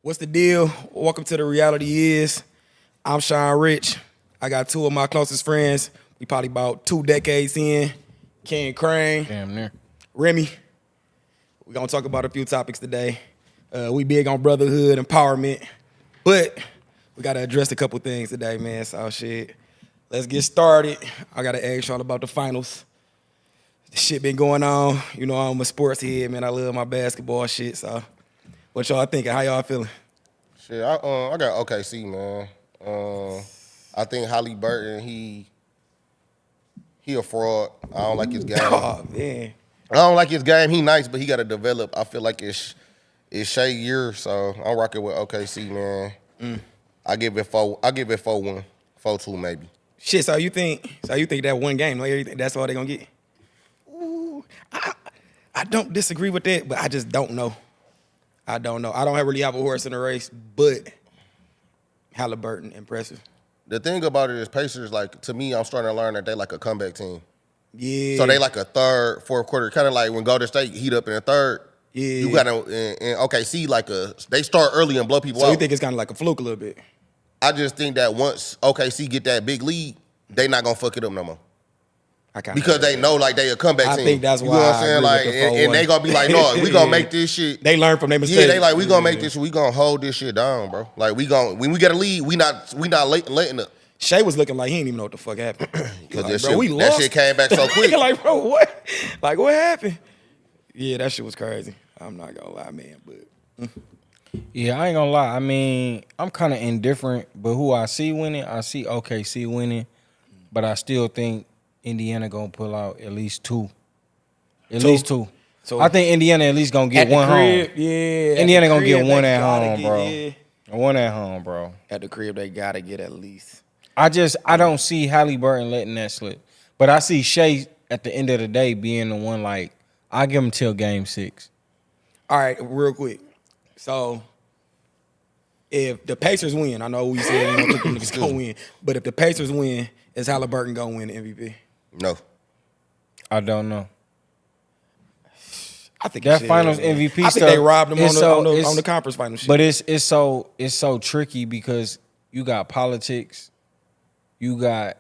What's the deal? Welcome to The Reality Is. I'm Sean Rich. I got two of my closest friends. We probably about 2 decades in. Ken Crane. Damn near. Remy. We're going to talk about a few topics today. We big on brotherhood, empowerment. But we got to address a couple things today, man. So shit, let's get started. I got to ask y'all about the finals. The shit been going on. You know, I'm a sports head, man. I love my basketball shit, so... What y'all thinking? How y'all feeling? Shit, I got OKC, man. I think Halliburton, he a fraud. I don't like his game. Oh man, I don't like his game. He nice, but he got to develop. I feel like it's Shea year, so I'm rocking with OKC, man. I give it 4-1, 4-2 maybe. Shit. So you think that one game? Like, you think that's all they gonna get? Ooh, I don't disagree with that, but I just don't know. I don't know. I don't really have a horse in the race, but Halliburton, impressive. The thing about it is Pacers, like, to me, I'm starting to learn that they like a comeback team. Yeah. So they like a third, fourth quarter, kind of like when Golden State heat up in the third. Yeah. You got to, and OKC, they start early and blow people out. So you think it's kind of like a fluke a little bit? I just think that once OKC get that big lead, they not going to fuck it up no more. Because they know, like, they a comeback team. I think that's why. You know what I'm saying? Like, and they gonna be like, no, we gonna make this shit. They learn from their mistakes. Yeah, they like, we gonna make this shit. We gonna hold this shit down, bro. Like, when we get a lead, we not letting up. Shea was looking like he didn't even know what the fuck happened. Because like, that shit came back so quick. Like, bro, what? Like, what happened? Yeah, that shit was crazy. I'm not gonna lie, man. But Yeah, I ain't gonna lie. I mean, I'm kind of indifferent, but who I see winning, I see OKC winning, but I still think Indiana gonna pull out at least two. At least two. So I think Indiana at least gonna get one home. Yeah. Indiana gonna get one at home, bro. Yeah. One at home, bro. At the crib, they gotta get at least. I don't see Halliburton letting that slip. But I see Shea at the end of the day being the one, like, I give him till game 6. All right, real quick. So if the Pacers win, I know we said we don't think the niggas gonna win, but if the Pacers win, is Halliburton gonna win the MVP? No. I don't know. I think that finals MVP I stuff, think they robbed him on the conference finals shit. But it's so tricky because you got politics, you got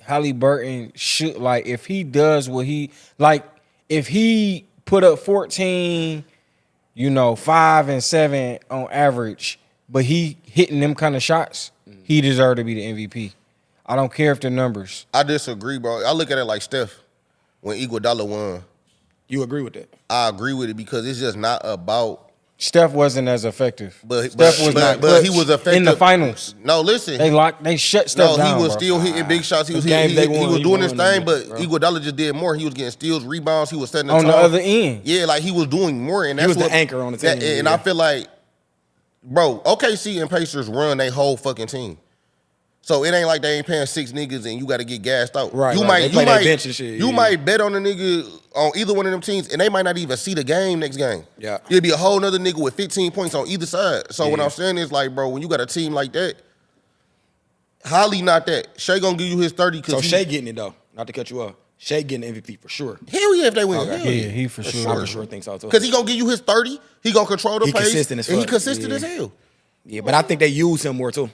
Halliburton should, like, if he does what he, like, if he put up 14, 5 and 7 on average, but he hitting them kind of shots, he deserved to be the MVP. I don't care if the numbers. I disagree, bro. I look at it like Steph when Iguodala won. You agree with that? I agree with it because it's just not about. Steph wasn't as effective. But he was effective in the finals. No, listen. They shut Steph down. No, he was still hitting big shots. He was doing his thing, but Iguodala just did more. He was getting steals, rebounds. He was setting the on the other end. Yeah, like he was doing more, and he was the anchor on the team. And I feel like, bro, OKC and Pacers run their whole fucking team. So it ain't like they ain't paying 6 niggas and you got to get gassed out. Right. You might bet on a nigga on either one of them teams and they might not even see the game next game. Yeah. It'll be a whole nother nigga with 15 points on either side. So what I'm saying is, like, bro, when you got a team like that, Holly not that. Shea gonna give you his 30. So Shea getting it though. Not to cut you off. Shea getting the MVP for sure. Hell yeah, if they win. Okay. Yeah, he for sure. I for sure think so too. Because he gonna give you his 30. He gonna control the pace. Consistent as fuck. And he consistent as hell. Yeah, but I think they use him more too.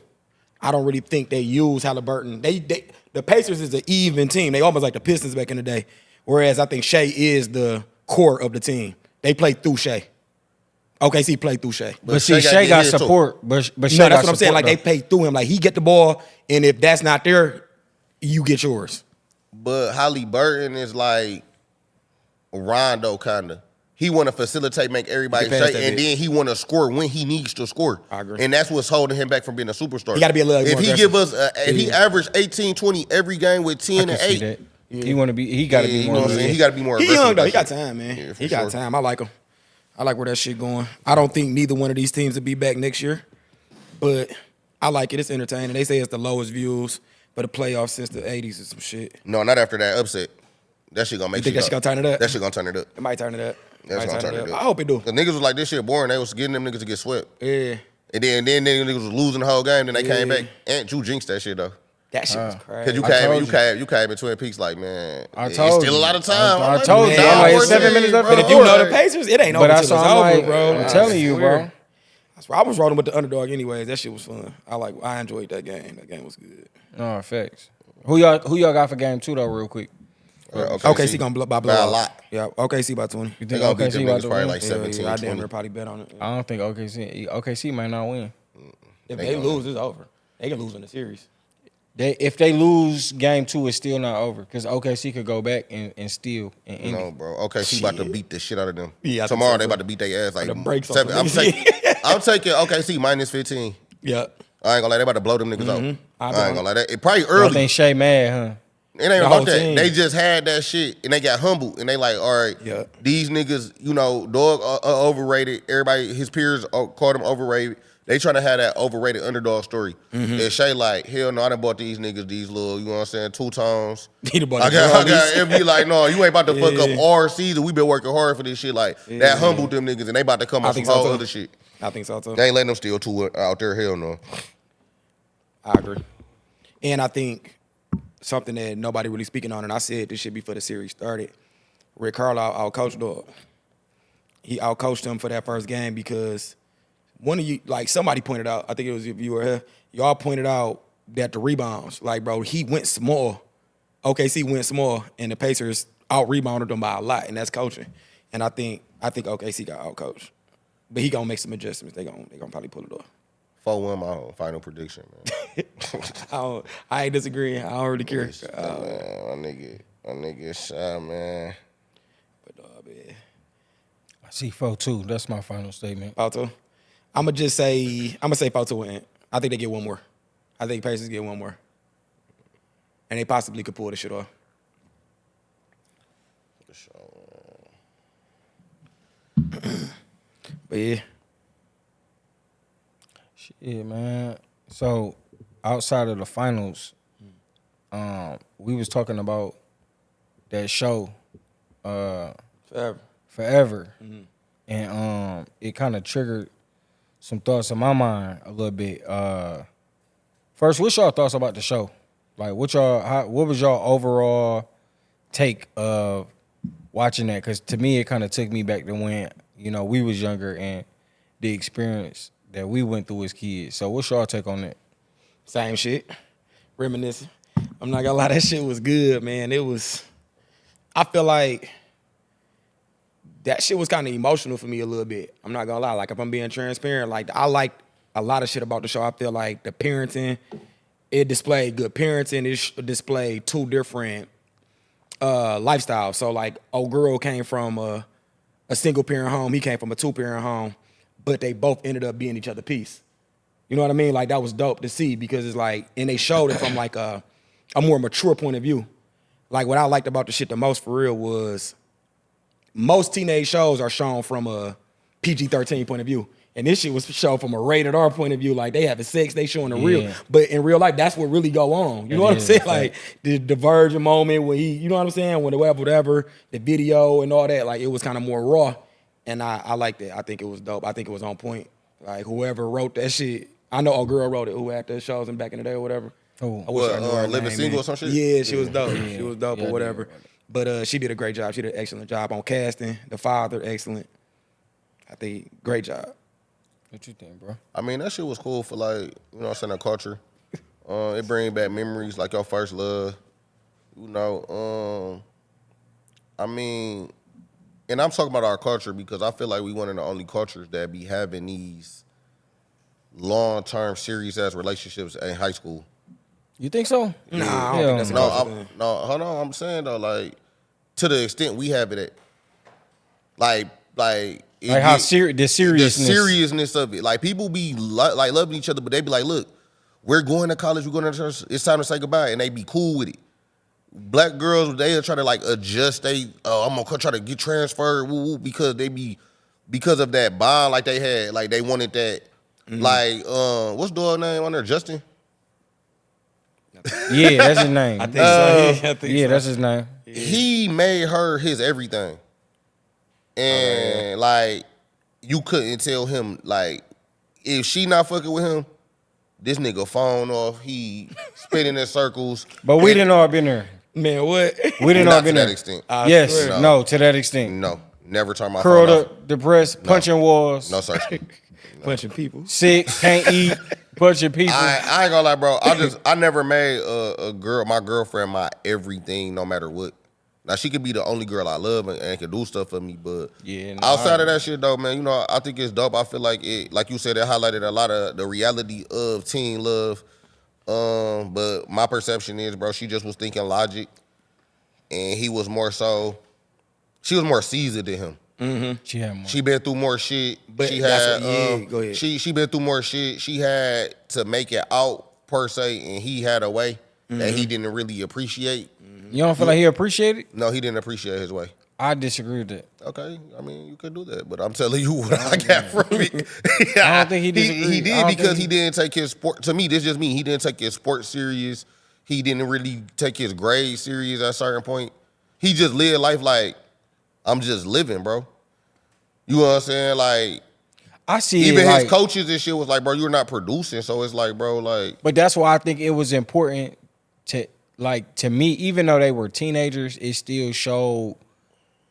I don't really think they use Halliburton. The Pacers is an even team. They almost like the Pistons back in the day. Whereas I think Shea is the core of the team. They play through Shea. OKC play through Shea. But see, Shea got support. But Shea no, that's what I'm saying. Like, they play through him. Like, he get the ball, and if that's not there, you get yours. But Halliburton is like Rondo, kind of. He want to facilitate, make everybody straight, and then he want to score when he needs to score. I agree. And that's what's holding him back from being a superstar. He got to be a little more aggressive. Give us, if he averaged 18, 20 every game with 10 and 8. Yeah. He got to be more. He got to be more aggressive. He young though. He got time, man. Yeah, he got time. I like him. I like where that shit going. I don't think neither one of these teams will be back next year, but I like it. It's entertaining. They say it's the lowest views for the playoffs since the 80s or some shit. No, not after that upset. That shit gonna make you think that shit gonna turn it up? That shit gonna turn it up. It might turn it up. That's gonna turn it up. I hope it do. The niggas was like, this shit boring. They was getting them niggas to get swept. Yeah. And then niggas was losing the whole game. Then they came back. And you jinxed that shit though. That shit was crazy. Cause you came in Twin Peaks like, man, I it's told still you. a lot of time. I like, told you. Man, I'm like, I it's 7 minutes left in But the if you know fourth. the Pacers, it ain't But over that's till it's all I'm over, like, bro. I'm I telling you, swear. bro. I was rolling with the underdog anyways. That shit was fun. I enjoyed that game. That game was good. No, facts. Who y'all got for game 2 though, real quick? OKC gonna blow by a out. lot. Yeah, OKC by 20. You They think gonna beat OKC them about niggas to probably win? like 17, I damn 20. near probably bet on it. I don't think OKC might not win. If They they gonna- lose, it's over. They can lose in the series. If they lose game 2, it's still not over because OKC could go back and steal and end No, it. bro. OKC about to Shit. beat the shit out of them. Yeah, I think Tomorrow so, they too. about to beat their ass like The brakes on 7. them niggas. I'm taking OKC minus 15. Yeah. I ain't gonna lie, they about to blow them niggas out. I ain't gonna lie, that it probably I early. think Shea mad, huh? It ain't The about whole that. team. They just had that shit and they got humbled and they like, all right, Yeah. these niggas, dog overrated. Everybody, his peers called him overrated. They trying to have that overrated underdog story. And Shay like, hell no, I done bought these niggas these little, you know what I'm saying, 2 tones. He done bought I the got, girlies. it be like, no, you ain't about to fuck up Yeah. our season. We been working hard for this shit. Like, that humbled them niggas and they about to come I on some think so, whole too. other shit. I think so too. They ain't letting them steal 2 out there, hell no. I agree. And I think something that nobody really speaking on, and I said this shit before the series started, Rick Carlisle outcoached dog. He outcoached him for that first game because one of you, like somebody pointed out, I think it was if you were here, y'all pointed out that the rebounds, like bro, he went small. OKC went small, and the Pacers out-rebounded them by a lot, and that's coaching. And I think OKC got outcoached. But he gonna make some adjustments. They gonna probably pull it off. 4-1 my own final prediction, man. I ain't disagreeing. I don't really care. Man, my nigga shy, man. But man. I see 4-2. That's my final statement. Foul I'm gonna say foul two win. I think they get one more. I think Pacers get one more, and they possibly could pull this shit off. For sure. But yeah, Shit, man. So outside of the finals, we was talking about that show, forever. and it kind of triggered some thoughts in my mind a little bit. First, what's y'all thoughts about the show? Like, what was y'all overall take of watching that? Because to me, it kind of took me back to when we was younger and the experience that we went through as kids. So, what's y'all take on that? Same shit. Reminiscing. I'm not gonna lie, that shit was good, man. I feel like that shit was kind of emotional for me a little bit. I'm not gonna lie. Like, if I'm being transparent, like, I liked a lot of shit about the show. I feel like the parenting, it displayed good parenting. It displayed 2 different lifestyles. So, like, old girl came from a single parent home. He came from a 2-parent home, but they both ended up being each other's piece. You know what I mean? Like, that was dope to see because it's like, and they showed it from like a more mature point of view. Like, what I liked about the shit the most for real was most teenage shows are shown from a PG-13 point of view. And this shit was shown from a rated R point of view. Like, they having sex, they showing the real. But in real life, that's what really go on. You know what I'm saying? Like, the virgin moment when you know what I'm saying? When whatever, the video and all that, like, it was kind of more raw. And I liked it. I think it was dope. I think it was on point. Like, whoever wrote that shit, I know a girl wrote it who had the shows in back in the day or whatever. Oh, I wish I knew her Living name, Single man. or some shit? Yeah, she was dope. She was dope Yeah, or whatever. yeah. But she did a great job. She did an excellent job on casting. The father, excellent. I think, great job. What you think, bro? I mean, that shit was cool for like, you know what I'm saying, the culture. It bring back memories like your first love. I mean, and I'm talking about our culture because I feel like we one of the only cultures that be having these long-term serious ass relationships in high school. You think so? Nah, I don't think that's a No, culture thing. hold on. I'm saying though, like, to the extent we have it at, like it Like how get- the seriousness. the seriousness of it. Like, people be like loving each other, but they be like, look, we're going to college, we're going to church, it's time to say goodbye, and they be cool with it. Black girls, they'll try to like adjust. I'm gonna try to get transferred, because of that bond, like they had, like they wanted that. Like, what's the dog name on there? Justin. Yeah, that's his name. I think so. I think so. That's his name. He made her his everything, and like, you couldn't tell him like, if she not fucking with him, This nigga phone off. He spinning in circles. But we didn't all been there. Man, what? We didn't all Not to been that there. extent. I Yes, swear. no, to that extent. No, never turn my Curled phone off. up, depressed, punching walls. No, sir. Punching people. Sick, can't eat, punching people. I ain't gonna lie, bro. I never made my girlfriend, my everything, no matter what. Now she could be the only girl I love and can do stuff for me, but Yeah, no, outside of that shit though, man, you know, I think it's dope. I feel like it, like you said, it highlighted a lot of the reality of teen love. But my perception is, bro, she just was thinking logic, and he was more so. She was more seasoned than him. Mm-hmm. She had more. She been through more shit. But she that's had what- go ahead. She been through more shit. She had to make it out per se, and he had a way that he didn't really appreciate. You don't feel like he appreciated? No, he didn't appreciate his way. I disagree with that. Okay, I mean you could do that, but I'm telling you what I got from it. I don't think he disagreed. He I did don't because think he didn't take his sport. To me, this just me. He didn't take his sport serious. He didn't really take his grades serious at a certain point. He just lived life like I'm just living, bro. You know what I'm saying? Like I see even it like, his coaches and shit was like, bro, you're not producing. So it's like, bro, like but that's why I think it was important to me, even though they were teenagers, it still showed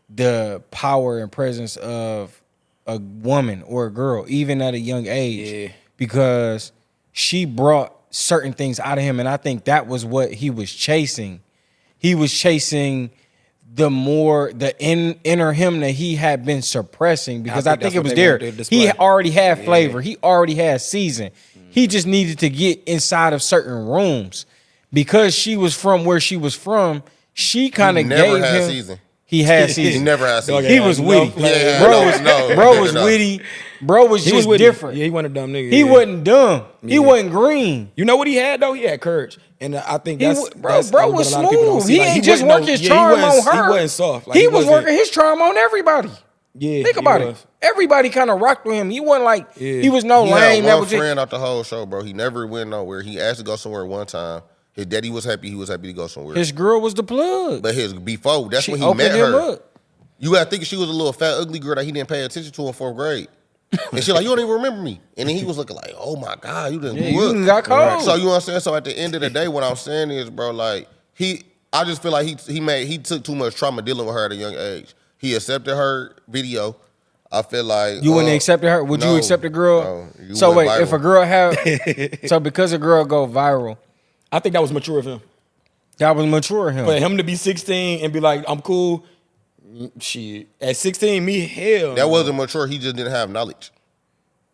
the power and presence of a woman or a girl, even at a young age. Yeah. Because she brought certain things out of him, and I think that was what he was chasing. He was chasing the inner him that he had been suppressing, because I think it that's was what they there. wanted to display. He already had flavor. He already had season. He just needed to get inside of certain rooms. Because she was from where she was from, she kind of never gave had him. season. He had he season. never had season. He was no witty. play. Bro was witty. Bro was He just was with different. Yeah, he wasn't a dumb nigga. He yeah. wasn't dumb. He wasn't green. You know what he had though? He had courage, and I think He that's wa- that's bro what was a lot of people don't smooth. see. He Like, ain't just wasn't work his he charm on wasn't- her. He wasn't soft. Like, he was wasn't- working his charm on everybody. Yeah, Think he about it. was. Everybody kind of rocked with him. He wasn't like he was no He lame. had That one was it. friend out the whole show, bro. He never went nowhere. He asked to go somewhere one time. His daddy was happy. He was happy to go somewhere. His girl was the plug. But before, that's She when he opened met him her. up. You gotta think she was a little fat, ugly girl that he didn't pay attention to in 4th grade. And she like, you don't even remember me. And then he was looking like, oh my God, you didn't Yeah, grew you up. done got cold. So you know what I'm saying? So at the end of the day, what I'm saying is, bro, like I just feel like he took too much trauma dealing with her at a young age. He accepted her video. I feel like You wouldn't have accepted her? Would you no, accept a girl? no, you So went wait, if viral. a girl have so because a girl go viral, I think that was mature of him. that was mature him. For him to be 16 and be like, I'm cool. Shit. At 16, me, hell. That wasn't mature. He just didn't have knowledge.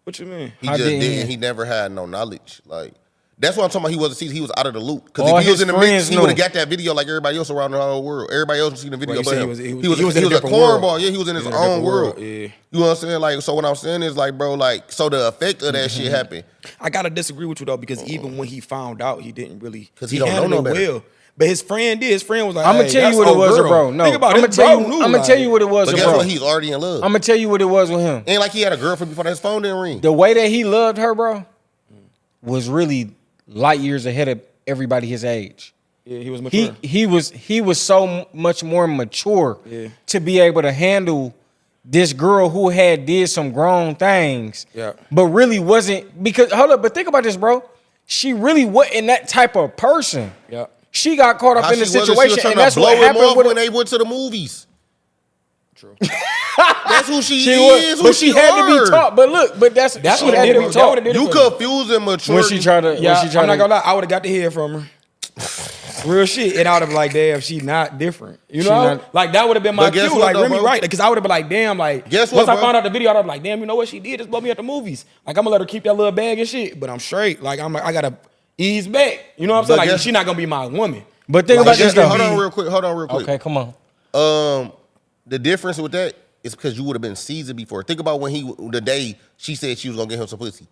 What you mean? He How just didn't didn't. he? He never had no knowledge. Like that's what I'm talking about. He wasn't seasoned. He was out of the loop. Because All if he was his in the mix, friends he knew. would have got that video like everybody else around the whole world. Everybody else was seeing the video, Right, you but said him. he was in a a different world. cornball. Yeah, he was in his in a own different world. world, yeah. You know what I'm saying? Like, so what I'm saying is like, bro, like, so the effect of that shit happened. I gotta disagree with you though, because even when he found out, he didn't really. 'Cause he don't know no handled it better. well. But his friend did. His friend was like, I'm gonna hey, tell you that's what it old was, girl. bro. No, Think about I'm it. gonna tell you. I'm gonna like, tell you what it was, But guess bro. what? He's already in love. I'm gonna tell you what it was with him. Ain't like he had a girlfriend before his phone didn't ring. The way that he loved her, bro, was really light years ahead of everybody his age. Yeah, he was mature. He was so much more mature Yeah. to be able to handle this girl who had did some grown things, Yeah. but really wasn't, because hold up, but think about this, bro. She really wasn't that type of person. Yeah. She got caught up How in the she wasn't- she was situation, trying and to that's blow what him happened off with when they went to the movies. True. That's who she, she is. was, Who but she had to are. be taught. But look, but that's That's she what had did to it. be That taught. would've did it You for me. confusing mature. When she tried to, Yeah, when she tried I'm not to, gonna lie. I would have got to hear from her. Real shit. And I would have been like, damn, she not different. You She know? not- Like, that would have been my But guess cue. what, Like, though, Remy, bro? right? Because I would have been like, damn, like, Guess once what, I bro? found out the video, I'd have been like, damn, you know what she did? Just blow me at the movies. Like, I'm gonna let her keep that little bag and shit. But I'm straight. Like, I gotta ease back. You know what I'm saying? But Like, guess- she not gonna be my woman. but think Like, about just this to though. Hold on real quick. Okay, come on. The difference with that is because you would have been seasoned before. Think about when the day she said she was gonna get him some pussy.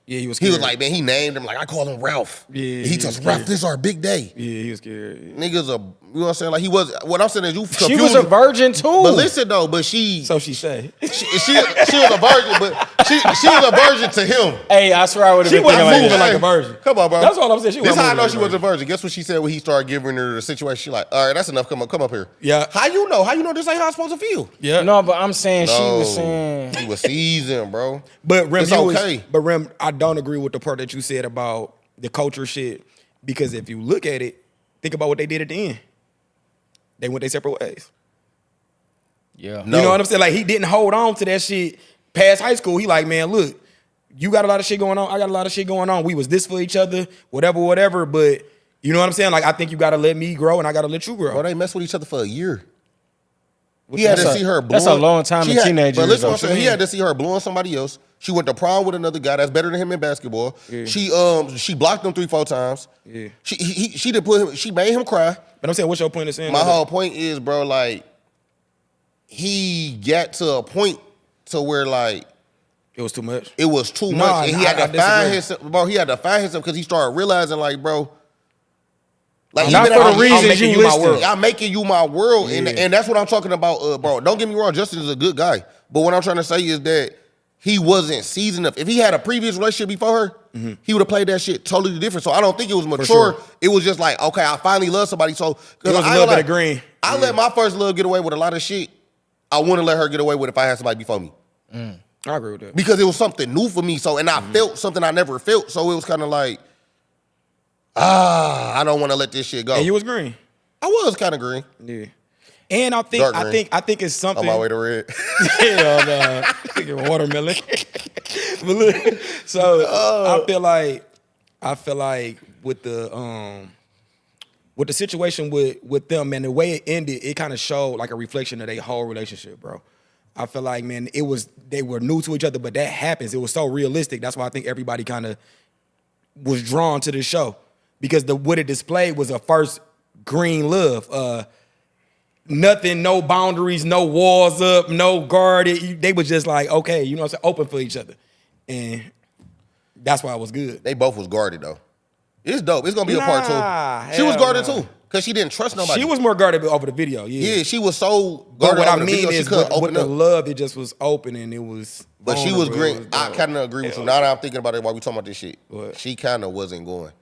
Yeah, he was He scared. was like, man, he named him like I call him Ralph. Yeah, he he tells was Ralph, scared. this is our big day. Yeah, he was scared. Niggas are, you know what I'm saying? Like he was. What I'm saying is you confused. She was a virgin too. But listen though, but she So she say. she was a virgin, but she was a virgin to him. Hey, I swear I would have She been wasn't thinking like moving that. like a virgin. Come on, bro. That's all I'm saying. She This wasn't how I moving know like she a was a virgin. Guess what she said when he started giving her the situation? She like, all right, that's enough. Come up here. Yeah. How you know? How you know this ain't how I'm supposed to feel? Yeah. No, but I'm saying she was No. saying He was seasoned, bro. But Rem, It's you was- okay. but Rem, I don't agree with the part that you said about the culture shit, because if you look at it, think about what they did at the end. They went their separate ways. Yeah. No. You know what I'm saying? Like, he didn't hold on to that shit past high school. He like, man, look, you got a lot of shit going on. I got a lot of shit going on. We was this for each other, whatever. But you know what I'm saying? Like, I think you got to let me grow and I got to let you grow. Bro, they messed with each other for a year. What He had you to say? see her blowing. That's a long time in teenage But years, listen, though. what I'm saying, he had to see her blowing somebody else. She went to prom with another guy that's better than him in basketball. Yeah. She blocked him 3-4 times. Yeah. She did put him. She made him cry. But I'm saying, what's your point of saying My that? whole point is, bro, like he got to a point to where like It was too much. it was too No, much, and he had I to find disagree. himself, bro. He had to find himself because he started realizing, like, bro, like Not even for if the reasons making you my listed. world. I'm making you my world, Yeah. and that's what I'm talking about, bro. Don't get me wrong, Justin is a good guy, but what I'm trying to say is that he wasn't seasoned enough. If he had a previous relationship before her, he would have played that shit totally different. So I don't think it was mature. sure. It was just like, okay, I finally love somebody. So It was a I little like, bit of green. I let my first love get away with a lot of shit. I wouldn't let her get away with if I had somebody before me. I agree with that. Because it was something new for me. So, and I felt something I never felt. So it was kind of like, I don't want to let this shit go. And you was green. I was kind of green. Yeah. And I think Dark green. I think it's something. On my way to red. Hell no. Nigga, watermelon. But look, so I feel like with the situation with them, man, the way it ended, it kind of showed like a reflection of their whole relationship, bro. I feel like, man, they were new to each other, but that happens. It was so realistic. That's why I think everybody kind of was drawn to the show, because what it displayed was a first green love. Nothing, no boundaries, no walls up, no guarded. They was just like, okay, you know what I'm saying, open for each other. And that's why it was good. They both was guarded though. It's dope. It's gonna be a part Nah, two. She was hell guarded no. too. Because she didn't trust nobody. She was more guarded over the video, yeah. Yeah, she was so But guarded what I over the mean video, she is couldn't with open the up. love, it just was open and it was But she was vulnerable. It green. was I dope. kind of agree with you. Now that I'm thinking about it while we talking about this shit, What? she kind of wasn't going.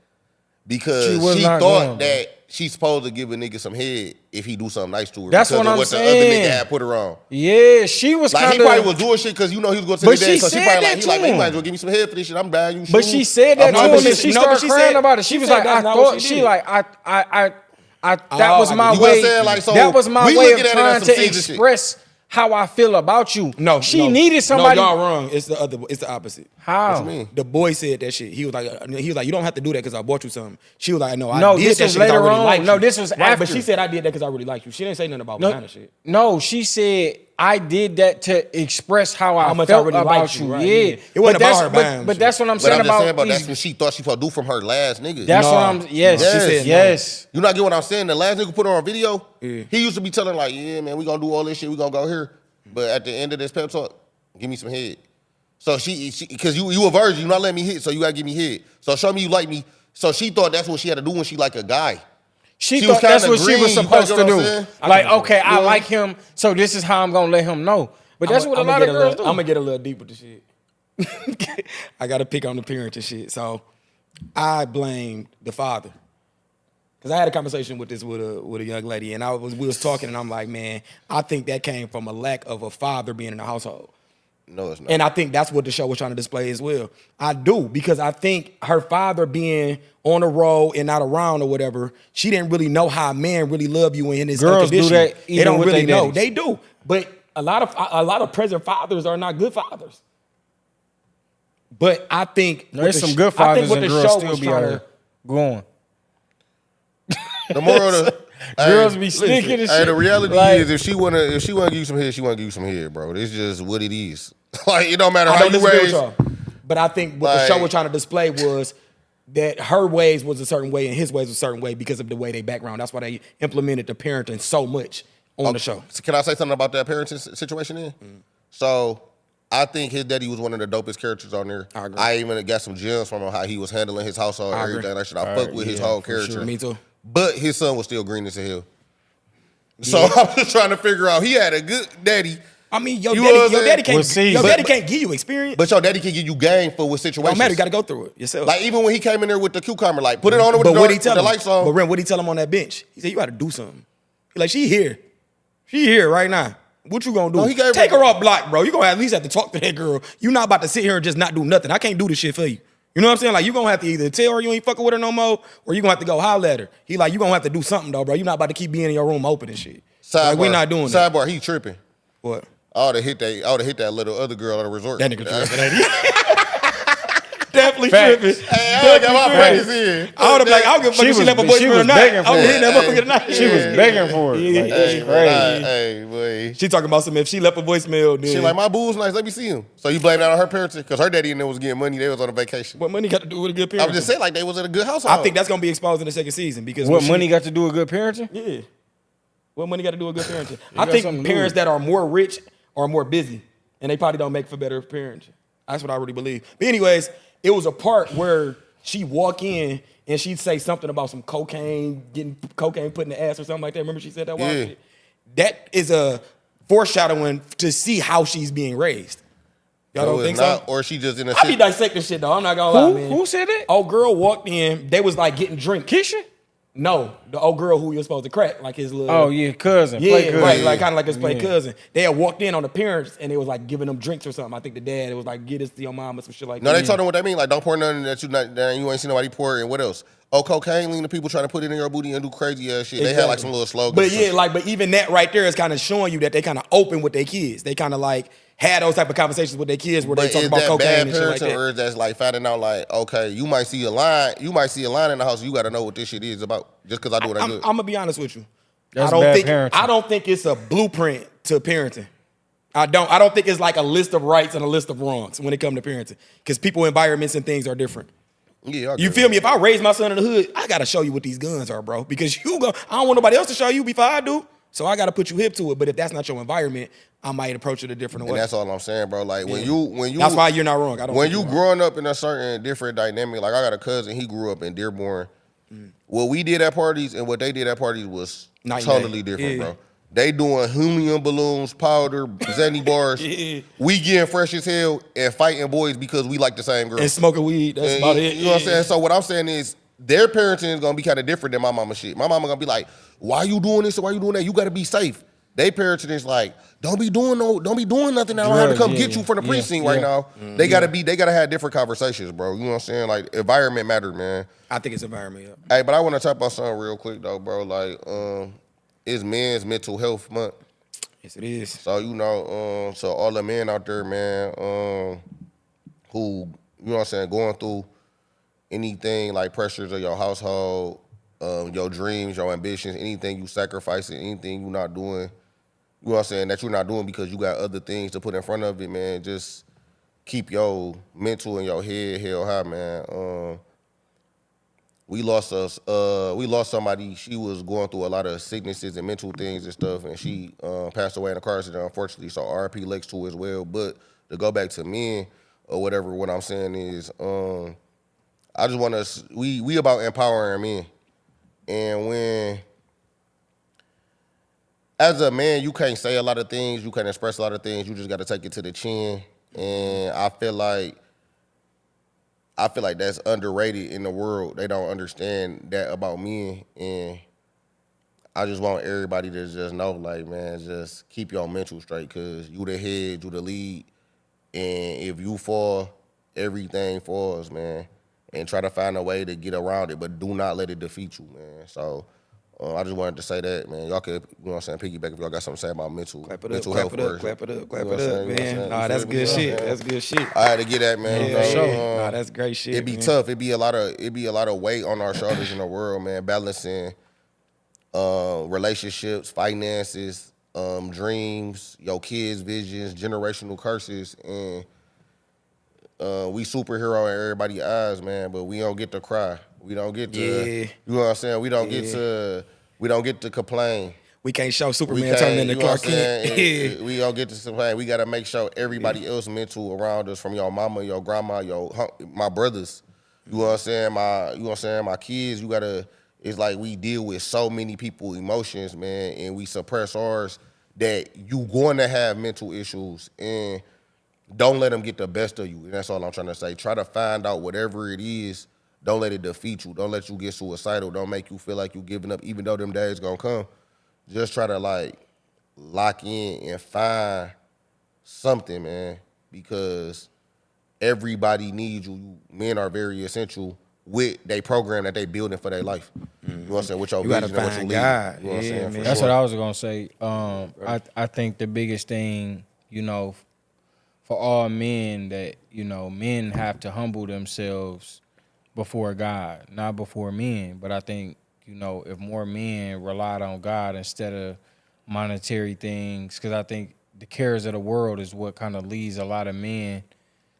Because She was she not thought going, that she's supposed to give a nigga some head if he do something nice to her. That's because what of I'm what saying. the other nigga had put her on. Yeah, she was Like kind he probably of. was doing shit because you know he was going to But his dad. she So she said probably that like, he to like, man, you him. might as well give me some head for this shit. I'm buying you shoes. But she said that I'm to not- him, but and she- she no, but started she crying said- about it. she She was said like, that's I not what thought she she did. like that Oh, was I my get you. way. You know what I'm saying? Like, so that was my we way looking of at it trying as to some season shit. express how I feel about you. No, she no. needed somebody. No, y'all wrong. It's the opposite. How? What you mean? The boy said that shit. He was like, you don't have to do that because I bought you something. She was like, no, I No, did this that was shit 'cause I later really on. liked No, you. this was Right, after. But she said I did that because I really like you. She didn't say nothing about No, behind the shit. no, she said I did that to express how I much I felt really about liked you, you. right, Yeah, yeah. It wasn't about her buying but shit. that's what I'm But saying I'm just saying about about that's these. what she thought she supposed to do from her last nigga. That's No. what I'm. Yes, No. She said no. yes. You not get what I'm saying? The last nigga put her on video, Yeah. he used to be telling like, yeah, man, we gonna do all this shit, we gonna go here. But at the end of this pep talk, give me some head. So she because you a virgin, you not letting me hit, so you gotta give me head. So show me you like me. So she thought that's what she had to do when she like a guy. She She thought was that's kinda what she was green, you supposed get to what I'm do. saying? Like, I okay, I Yeah. like him, so this is how I'm gonna let him know. But that's what a lot of girls do. I'm gonna get a little deep with the shit. I gotta pick on the parent and shit. So I blame the father. Cause I had a conversation with a young lady, and we was talking, and I'm like, man, I think that came from a lack of a father being in the household. No, it's not. And I think that's what the show was trying to display as well. I do, because I think her father being on the road and not around or whatever, she didn't really know how a man really love you in his Girls do unconditional. that They even don't with really their know. daddies. They do, but a lot of present fathers are not good fathers. But I think There's what the some sh- good I think fathers what and the girls show still was be trying out to- here going. The moral of the Girls hey, be sneaking and Hey, shit. the reality Like- is if she wanna give you some head, she wanna give you some head, bro. It's just what it is. Like it don't matter I how don't you disagree with raise. y'all. But I think what the show Like- was trying to display was that her ways was a certain way and his ways was a certain way because of the way they background. That's why they implemented the parenting so much on the show. So can I say something about that parenting situation then? So I think his daddy was one of the dopest characters on there. I agree. I even got some gems from him, how he was handling his household and I agree. everything. That shit, I fuck with his whole character. Me too. But his son was still green as hell. So I'm just trying to figure out. He had a good daddy, I mean, your You know what I'm daddy saying? We'll see. your But- daddy can't give you experience. but your daddy can give you game for what It situations. don't matter. You got to go through it yourself. Like even when he came in there with the cucumber, like put it on her with But the, what door, he tell with the him? lights on. But Ren, what he tell him on that bench? He said, "You got to do something." He like, "She here, she here right now. What you gonna do? No, he Take her off block, bro. You gonna at least have to talk to that girl. You not about to sit here and just not do nothing. I can't do this shit for you." You know what I'm saying? Like, you gonna have to either tell her you ain't fucking with her no more, or you gonna have to go holler at her. He like, you gonna have to do something though, bro. You not about to keep being in your room open and shit. Like, we not doing that. Sidebar, he tripping. What? I would've hit that little other girl at the resort. That nigga tripping, ain't he? Definitely Facts. tripping. Hey, I got my face in. I would have like, I don't give a fuck if she left a voicemail or not. I would hit that motherfucker tonight. She was begging for it. Yeah. Like, that's Hey, crazy. hey, boy. She talking about some if she left a voicemail, then She like, my boo's nice. Let me see him. So you blame that on her parenting? Because her daddy and them was getting money. They was on a vacation. what money got to do with a good I parent? was just saying, like, they was in a good household. I think that's gonna be exposed in the second season because What when money got to do with good parenting? Yeah. What money got to do with good parenting? I got think something to do parents with it. that are more rich are more busy, and they probably don't make for better parenting. That's what I really believe. But anyways, it was a part where she walk in and she'd say something about some cocaine, getting cocaine put in the ass or something like that. Remember she said that? Yeah. Shit? That is a foreshadowing to see how she's being raised. Y'all No, don't it's think not, so? Or she just in a I be shit. dissecting shit though. I'm not gonna lie, man. Who said that? Old girl walked in. They was like getting drink. Keisha? No, the old girl who you're supposed to crack, like his little. Oh yeah, cousin. Yeah, Play cousin. right, like kind of like his play Yeah. cousin. They had walked in on the parents and they was like giving them drinks or something. I think the dad, it was like, get this to your mom or some shit like No, that. they told them what that mean. Like, don't pour nothing that you ain't seen nobody pour. And what else? Oh, cocaine, lean the people trying to put it in your booty and do crazy ass shit. They had like some little slogans. But or some yeah, shit. like, but even that right there is kind of showing you that they kind of open with their kids. They kind of like had those type of conversations with their kids where they But talk is about that cocaine bad and shit like parenting, that. or is that like finding out like, okay, you might see a line in the house, you got to know what this shit is about just because I do what I I'm do. gonna be honest with you. That's I don't bad think parenting. I don't think it's a blueprint to parenting. I don't think it's like a list of rights and a list of wrongs when it comes to parenting. Because people, environments, and things are different. Yeah, I You get feel it. me? If I raise my son in the hood, I gotta show you what these guns are, bro. Because I don't want nobody else to show you before I do. So I gotta put you hip to it. But if that's not your environment, I might approach it a different And way. that's all I'm saying, bro. Like when Yeah. you That's why you're not wrong. I don't. when think you you're wrong. growing up in a certain different dynamic, like I got a cousin, he grew up in Dearborn. What we did at parties and what they did at parties was Night and totally day. different, Yeah. bro. They doing helium balloons, powder, Zanny bars. Yeah. We getting fresh as hell and fighting boys because we like the same girl. And smoking weed. That's And about it. You know what I'm saying? So what I'm saying is their parenting is gonna be kind of different than my mama shit. My mama gonna be like, why you doing this or why you doing that? You gotta be safe. They parenting is like, don't be doing nothing. I don't have to come get you from the precinct right now. They gotta have different conversations, bro. You know what I'm saying? Like environment matter, man. I think it's environment. Yeah. Hey, but I want to talk about something real quick though, bro. Like, it's Men's Mental Health Month. Yes, it is. So so all the men out there, man, who you know what I'm saying, going through anything like pressures of your household, your dreams, your ambitions, anything you sacrificing, anything you not doing, you know what I'm saying, that you're not doing because you got other things to put in front of it, man. Just keep your mental and your head held high, man. We lost somebody. She was going through a lot of sicknesses and mental things and stuff, and she passed away in a car accident, unfortunately. So RP Lex too as well. But to go back to men or whatever, what I'm saying is, I just want to. We about empowering men, and when as a man, you can't say a lot of things, you can't express a lot of things. You just got to take it to the chin, and I feel like that's underrated in the world. They don't understand that about men, and I just want everybody to just know, like, man, just keep your mental straight, because you the head, you the lead, and if you fall, everything falls, man, and try to find a way to get around it, but do not let it defeat you, man. So I just wanted to say that, man. Y'all could, you know what I'm saying, piggyback if y'all got something to say about mental health. Clap it up, You clap it know up, what I'm saying? man. Nah, You that's feel me? good You know what shit. I'm saying? That's good shit. I had to get that, man. Yeah, you know, yeah. Nah, that's great shit. It'd be man. tough. It'd be a lot of weight on our shoulders in the world, man. Balancing relationships, finances, dreams, your kids' visions, generational curses, and we superhero in everybody's eyes, man. But we don't get to cry. We don't get to. Yeah. You know what I'm saying? We don't get to. We don't get to complain. We can't show We Superman can't, turning into you know what Clark I'm Kent. saying? We don't get to complain. We got to make sure everybody else mental around us, from your mama, your grandma, my brothers. You know what I'm saying? My kids. You gotta. It's like we deal with so many people emotions, man, and we suppress ours. That you going to have mental issues, and don't let them get the best of you. And that's all I'm trying to say. Try to find out whatever it is. Don't let it defeat you. Don't let you get suicidal. Don't make you feel like you giving up, even though them days gonna come. Just try to like lock in and find something, man, because everybody needs you. Men are very essential with they program that they building for their life. You know what I'm saying? With your You gotta vision and what you find lead. God. You know what I'm Yeah, saying? For man. That's sure. what I was gonna say. I think the biggest thing, for all men, that men have to humble themselves before God, not before men. But I think if more men relied on God instead of monetary things, because I think the cares of the world is what kind of leads a lot of men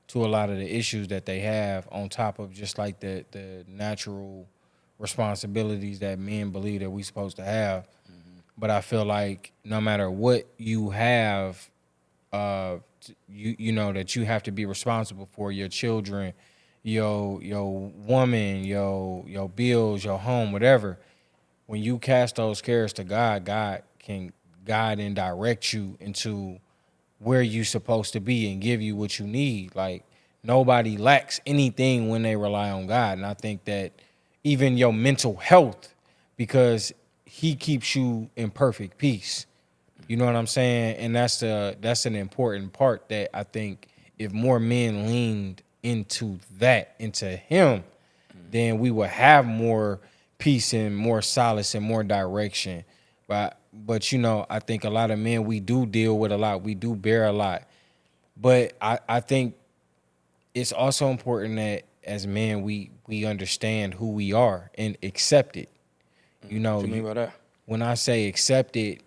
to a lot of the issues that they have, on top of just like the natural responsibilities that men believe that we supposed to have. But I feel like no matter what you have, you know that you have to be responsible for your children, your woman, your bills, your home, whatever. When you cast those cares to God, God can guide and direct you into where you supposed to be and give you what you need. Like, nobody lacks anything when they rely on God. And I think that even your mental health, because he keeps you in perfect peace. You know what I'm saying? And that's an important part that I think if more men leaned into him, then we would have more peace and more solace and more direction. But I think a lot of men, we do deal with a lot. We do bear a lot. But I think it's also important that as men we understand who we are and accept it. What you mean by that? When I say accept it,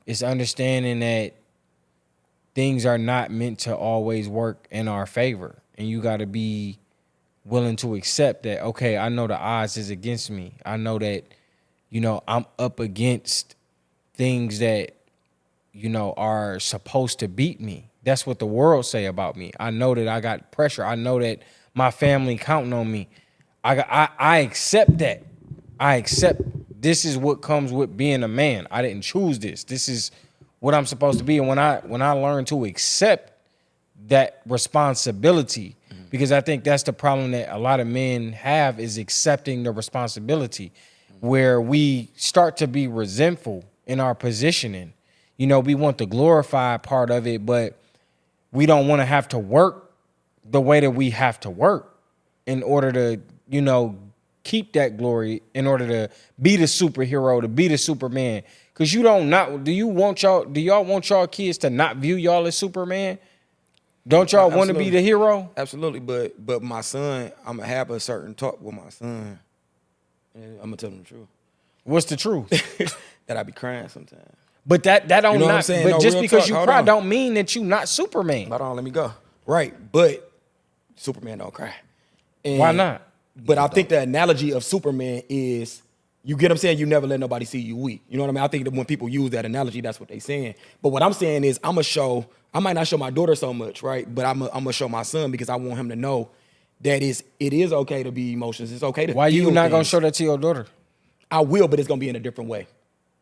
it's understanding that things are not meant to always work in our favor. And you got to be willing to accept that, okay, I know the odds is against me. I know that, I'm up against things that, are supposed to beat me. That's what the world say about me. I know that I got pressure. I know that my family counting on me. I accept that. I accept this is what comes with being a man. I didn't choose this. This is what I'm supposed to be. And when I learn to accept that responsibility, because I think that's the problem that a lot of men have, is accepting the responsibility, where we start to be resentful in our positioning. We want the glorified part of it, but we don't want to have to work the way that we have to work in order to, keep that glory, in order to be the superhero, to be the Superman. Because do y'all want y'all kids to not view y'all as Superman? Don't y'all want to be the hero? Absolutely, but my son, I'm gonna have a certain talk with my son, and I'm gonna tell him the truth. What's the truth? That I be crying sometimes. But that don't You know what I'm not. saying? But No, just real because talk, you hold cry on. don't mean that you not Superman. Hold on, let me go. Right, but Superman don't cry. And, Why not? But I think the analogy of Superman is, you get what I'm saying? You never let nobody see you weak. You know what I mean? I think that when people use that analogy, that's what they saying. But what I'm saying is, I might not show my daughter so much, right? But I'm gonna show my son, because I want him to know that it is okay to be emotions. It's okay to Why you feel not gonna things. show that to your daughter? I will, but it's gonna be in a different way.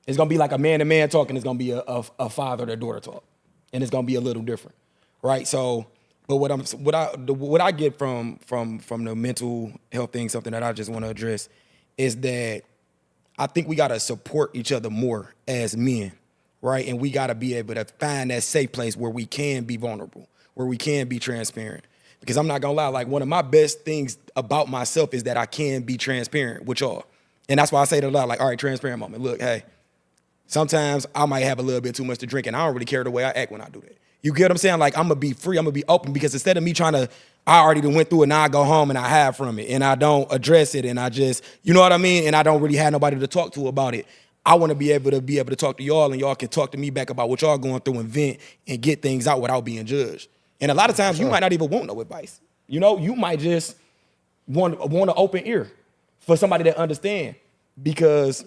It's gonna be like a man-to-man talk, and it's gonna be a father to daughter talk, and it's gonna be a little different, right? So, but what I get from the mental health thing, something that I just want to address, is that I think we gotta support each other more as men, right? And we gotta be able to find that safe place where we can be vulnerable, where we can be transparent. Because I'm not gonna lie, like, one of my best things about myself is that I can be transparent with y'all. And that's why I say it a lot, like, all right, transparent moment. Look, hey, sometimes I might have a little bit too much to drink, and I don't really care the way I act when I do that. You get what I'm saying? Like, I'm gonna be free, I'm gonna be open, because instead of me I already done went through it, now I go home and I hide from it, and I don't address it, and I just, you know what I mean? And I don't really have nobody to talk to about it. I wanna be able to talk to y'all, and y'all can talk to me back about what y'all going through and vent and get things out without being judged. And a lot of times you might not even want no advice. You might just want an open ear for somebody that understand, because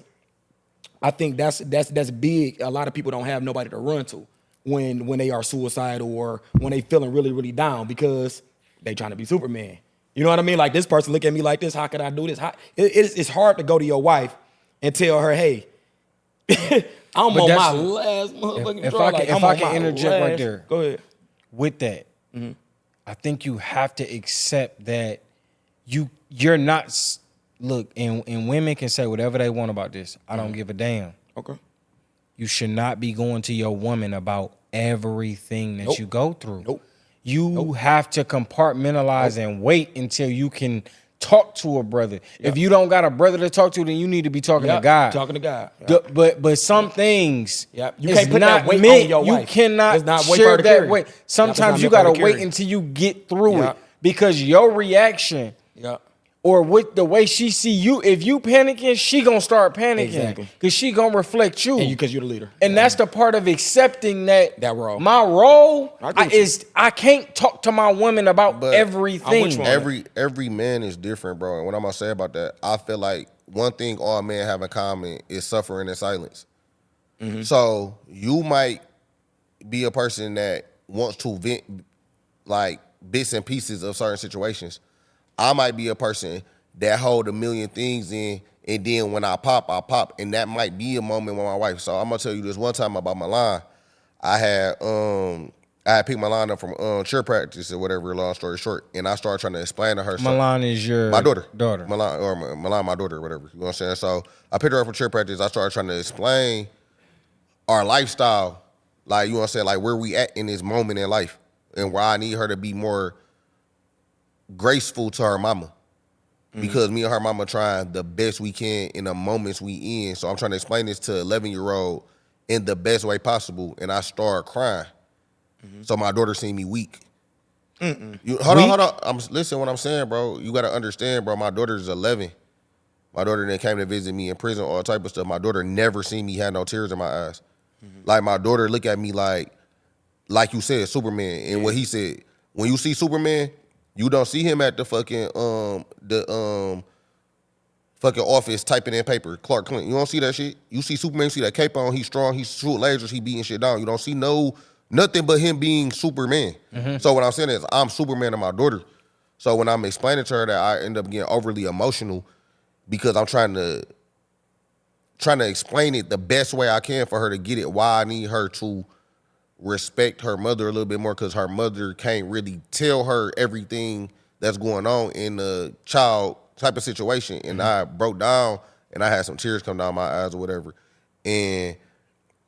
I think that's big. A lot of people don't have nobody to run to when they are suicidal, or when they feeling really, really down, because they trying to be Superman. You know what I mean? Like, this person look at me like this. How could I do this? It's hard to go to your wife and tell her, hey, I'm But on that's- my last motherfucking if draw. I can- Like, if I'm I on can my interject right last- there. Go ahead. With that, I think you have to accept that you're not. Look, and women can say whatever they want about this. I don't give a damn. Okay. You should not be going to your woman about everything that Nope. you go through. Nope. You have to compartmentalize and wait until you can talk to a brother. If you don't got a brother to talk to, then you need to be talking to God. Talking to God. But some things, you can't put that weight meant, on your wife. You cannot It's not weight for share her to that carry. weight. Sometimes you meant for her gotta to wait carry. until you get through Yeah. it, because your reaction Yeah. or with the way she see you, if you panicking, she gonna start panicking. Exactly. Because she gonna reflect you. And because you're the leader. And that's the part of accepting that role. my role I agree with you. is I can't talk to my women about But everything. I'm with you. Every man is different, bro. And what I'm gonna say about that, I feel like one thing all men have in common is suffering in silence. So you might be a person that wants to vent like bits and pieces of certain situations. I might be a person that hold a million things in, and then when I pop, and that might be a moment with my wife. So I'm gonna tell you this one time about my line. I had picked my line up from cheer practice or whatever. Long story short, and I started trying to explain to her. Milan is your My daughter. Daughter. Milan, my daughter, whatever. You know what I'm saying? So I picked her up from cheer practice. I started trying to explain our lifestyle, like, you know what I'm saying, like where we at in this moment in life and why I need her to be more graceful to her mama. Because me and her mama trying the best we can in the moments we in. So I'm trying to explain this to 11-year-old in the best way possible, and I start crying. So my daughter seen me weak. Hold on. Listen what I'm saying, bro. You got to understand, bro. My daughter's 11. My daughter then came to visit me in prison, all type of stuff. My daughter never seen me have no tears in my eyes. Like, my daughter look at me like you said, Superman. And what he said, when you see Superman, you don't see him at the fucking fucking office typing in paper, Clark Kent. You don't see that shit. You see Superman, you see that cape on, he's strong, he's shoot lasers, he beating shit down. You don't see nothing but him being Superman. So what I'm saying is I'm Superman to my daughter. So when I'm explaining to her that, I end up getting overly emotional because I'm trying to explain it the best way I can for her to get it, why I need her to respect her mother a little bit more, because her mother can't really tell her everything that's going on in a child type of situation. And I broke down and I had some tears come down my eyes or whatever. And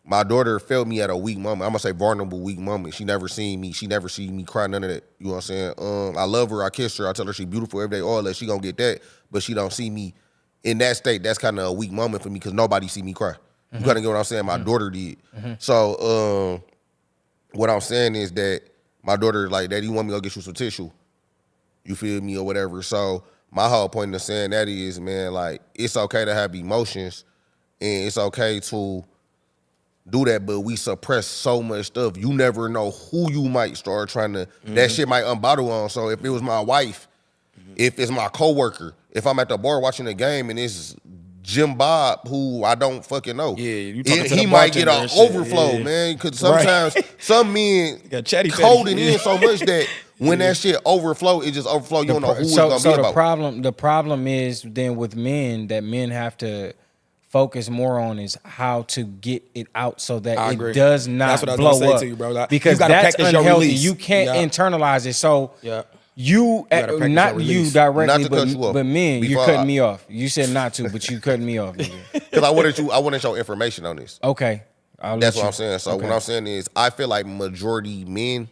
my daughter felt me at a weak moment. I'm gonna say vulnerable, weak moment. She never seen me. She never seen me cry, none of that. You know what I'm saying? I love her. I kiss her. I tell her she beautiful every day, all that. She gonna get that. But she don't see me in that state. That's kind of a weak moment for me because nobody see me cry. You kind of get what I'm saying? My daughter did. So what I'm saying is that my daughter like, Daddy, you want me to go get you some tissue? You feel me or whatever. So my whole point of saying that is, man, like, it's okay to have emotions and it's okay to do that, but we suppress so much stuff. You never know who you might start trying to, that shit might unbottle on. So if it was my wife, if it's my coworker, if I'm at the bar watching the game and it's Jim Bob, who I don't fucking know, you talking to he the might get bartender an and shit. overflow, man. Because sometimes some men Got chatty coding patty. in so much that when that shit overflow, it just overflow. You don't know who it's gonna be about. The problem is then with men that men have to focus more on is how to get it out so that I it agree. does not That's what I was blow gonna say up. to you, bro. Like, Because you gotta that's practice your unhealthy. release. You can't internalize it. So you gotta practice not your you release. directly, Not to cut you off. but men, you're Before cutting me off. You said not to, but you cutting me off. Because I wanted your information on this. Okay. That's what I'm saying. So what I'm saying is I feel like majority men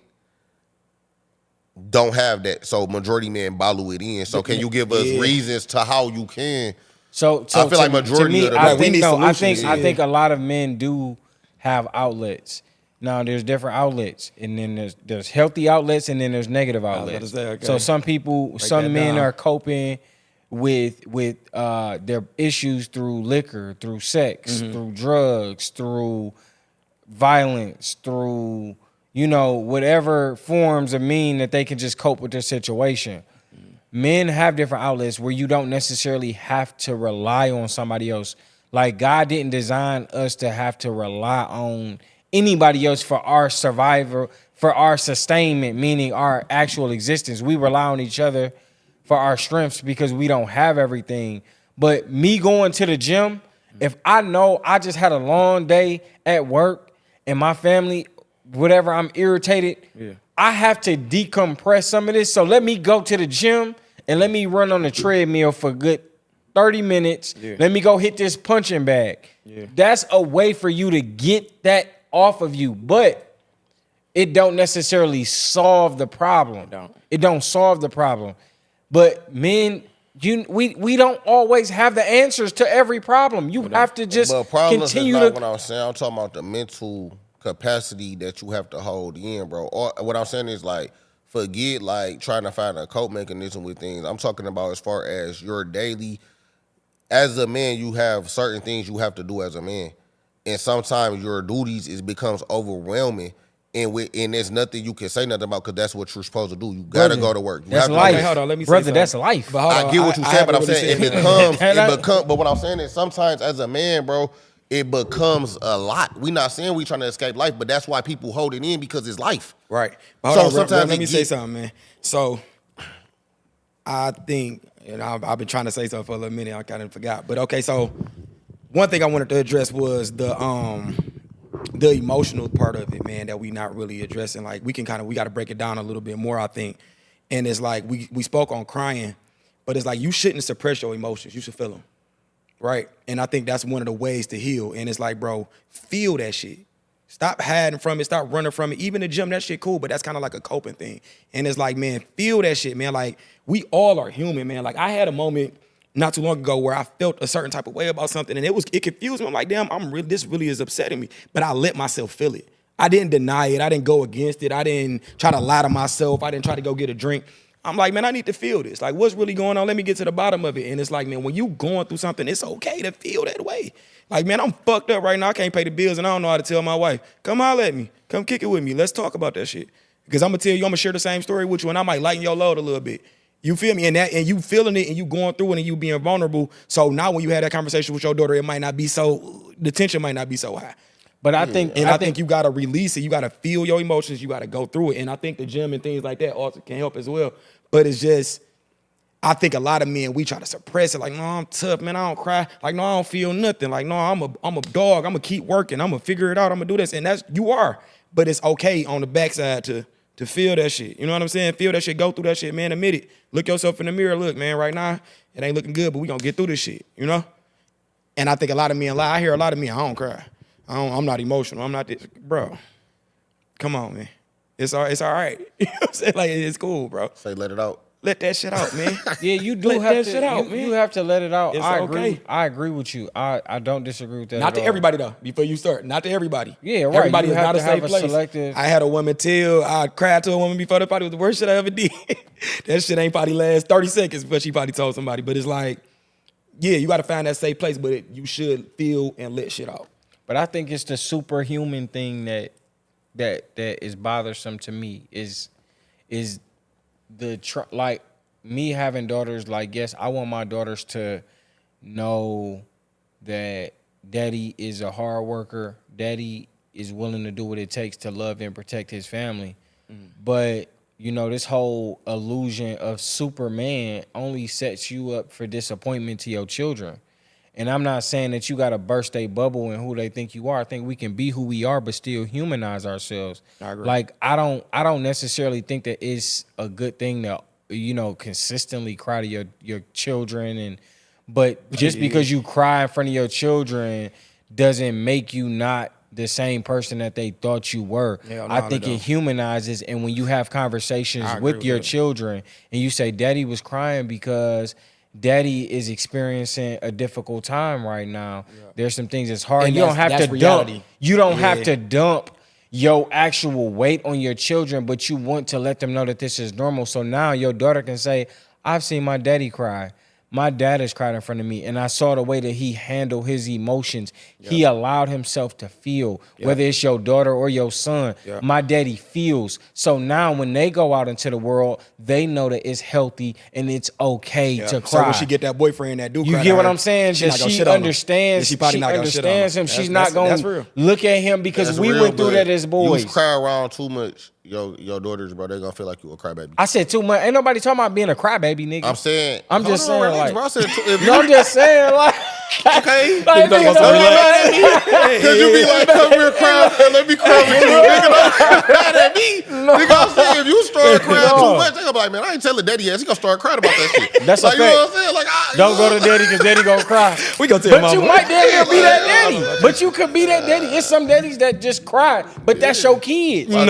don't have that. So majority men bottle it in. So can you give us reasons to how you can? So I feel like majority of the I men- think, we need I solutions. think a lot of men do have outlets. Now there's different outlets, and then there's healthy outlets, and then there's negative outlets. say, okay. So some people, some that men down. are coping with their issues through liquor, through sex, through drugs, through violence, through whatever forms of mean that they can just cope with their situation. Men have different outlets where you don't necessarily have to rely on somebody else. Like, God didn't design us to have to rely on anybody else for our survival, for our sustainment, meaning our actual existence. We rely on each other for our strengths because we don't have everything. But me going to the gym, if I know I just had a long day at work and my family, whatever, I'm irritated, I have to decompress some of this. So let me go to the gym and let me run on the treadmill for a good 30 minutes. Let me go hit this punching bag. That's a way for you to get that off of you. But it don't necessarily solve the problem. It don't solve the problem. But men, we don't always have the answers to every problem. You have to just But problems continue is not to. what I'm saying. I'm talking about the mental capacity that you have to hold in, bro. Or what I'm saying is like, forget like trying to find a cope mechanism with things. I'm talking about as far as your daily. As a man, you have certain things you have to do as a man, and sometimes your duties becomes overwhelming. And there's nothing you can say nothing about because that's what you're supposed to do. You gotta Brother, go to work. You that's have to life. Okay, hold on, let me say Brother, something. that's life. But hold I on, get what you're I saying, but I'm haven't saying really it becomes. But what I'm saying is sometimes as a man, bro, it becomes a lot. We not saying we trying to escape life, but that's why people hold it in because it's life. Right. But So hold on, sometimes let it me say get- something, man. So I think, and I've been trying to say something for a little minute, I kind of forgot. But okay, so one thing I wanted to address was the emotional part of it, man, that we not really addressing. Like we got to break it down a little bit more, I think. And it's like we spoke on crying, but it's like you shouldn't suppress your emotions. You should feel them, right? And I think that's one of the ways to heal. And it's like, bro, feel that shit. Stop hiding from it. Stop running from it. Even the gym, that shit cool, but that's kind of like a coping thing. And it's like, man, feel that shit, man. Like we all are human, man. Like I had a moment not too long ago where I felt a certain type of way about something, and it confused me. I'm like, damn, this really is upsetting me. But I let myself feel it. I didn't deny it. I didn't go against it. I didn't try to lie to myself. I didn't try to go get a drink. I'm like, man, I need to feel this. Like, what's really going on? Let me get to the bottom of it. And it's like, man, when you going through something, it's okay to feel that way. Like, man, I'm fucked up right now. I can't pay the bills, and I don't know how to tell my wife. Come holler at me. Come kick it with me. Let's talk about that shit. Because I'm gonna tell you, I'm gonna share the same story with you, and I might lighten your load a little bit. You feel me? And you feeling it, and you going through it, and you being vulnerable. So now when you have that conversation with your daughter, it might not be the tension might not be so high. But I think you gotta release it. You gotta feel your emotions. You gotta go through it. And I think the gym and things like that also can help as well. But it's just, I think a lot of men, we try to suppress it. Like, no, I'm tough, man. I don't cry. Like, no, I don't feel nothing. Like, no, I'm a dog. I'm gonna keep working. I'm gonna figure it out. I'm gonna do this. And you are. But it's okay on the backside to feel that shit. You know what I'm saying? Feel that shit. Go through that shit, man. Admit it. Look yourself in the mirror. Look, man, right now, it ain't looking good, but we gonna get through this shit, you know? And I think a lot of men lie. I hear a lot of men, I don't cry. I'm not emotional. I'm not this. Bro, come on, man. It's all right. You know what I'm saying? Like, it's cool, bro. Say let it out. Let that shit out, man. yeah, you do Let have that to. shit out, you, man. you have to let it out. It's I okay. agree. I agree with you. I don't disagree with that. Not at to all. everybody, though, before you start. Not to everybody. Yeah, right. Everybody You is have not to a have safe a place. selective- I had a woman tell, I cried to a woman before, that probably was the worst shit I ever did. That shit ain't probably last 30 seconds, but she probably told somebody. But it's like, yeah, you got to find that safe place, but you should feel and let shit out. But I think it's the superhuman thing that is bothersome to me is like me having daughters. Like, yes, I want my daughters to know that daddy is a hard worker. Daddy is willing to do what it takes to love and protect his family. But, you know, this whole illusion of Superman only sets you up for disappointment to your children. And I'm not saying that you got to burst a bubble in who they think you are. I think we can be who we are, but still humanize ourselves. I agree. Like, I don't necessarily think that it's a good thing to, you know, consistently cry to your children. But just because you cry in front of your children doesn't make you not the same person that they thought you were. Hell no, I think they it don't. humanizes. And when you have conversations I agree with with your that. children and you say, daddy was crying because daddy is experiencing a difficult time right now. There's some things that's hard. And You don't have that's to reality. dump. You don't Yeah. have to dump your actual weight on your children, but you want to let them know that this is normal. So now your daughter can say, I've seen my daddy cry. My dad has cried in front of me, and I saw the way that he handled his emotions. He allowed himself to feel, whether it's your daughter or your son. My daddy feels. So now when they go out into the world, they know that it's healthy and it's okay to cry. So when she get that boyfriend that do You cry get to what her, I'm saying? she That not gonna she shit on him. understands. Yeah, she probably not gonna shit on him. understands him. She's That's- not that's gonna real. look at him because That's we real, went through but that as boys. You cry around too much, your daughters, bro, they gonna feel like you a crybaby. I said too much. Ain't nobody talking about being a crybaby, nigga. I'm saying, I'm just hold on, saying, relax, like, bro. I said, if no, I'm just saying, like, okay, like, nigga, don't be mad at me. because you be like, come here, cry, and let me cry with you, nigga. Don't be mad at me, nigga. I'm saying, if you start crying too much, they gonna be like, man, I ain't telling daddy yet. He gonna start crying about that shit. That's a like, you know fact. what I'm saying? Like, Don't go to daddy because daddy gonna cry. We gonna tell But mama. you might damn near be that daddy. But you could be that daddy. It's some daddies that just cry, but that's your kids. No.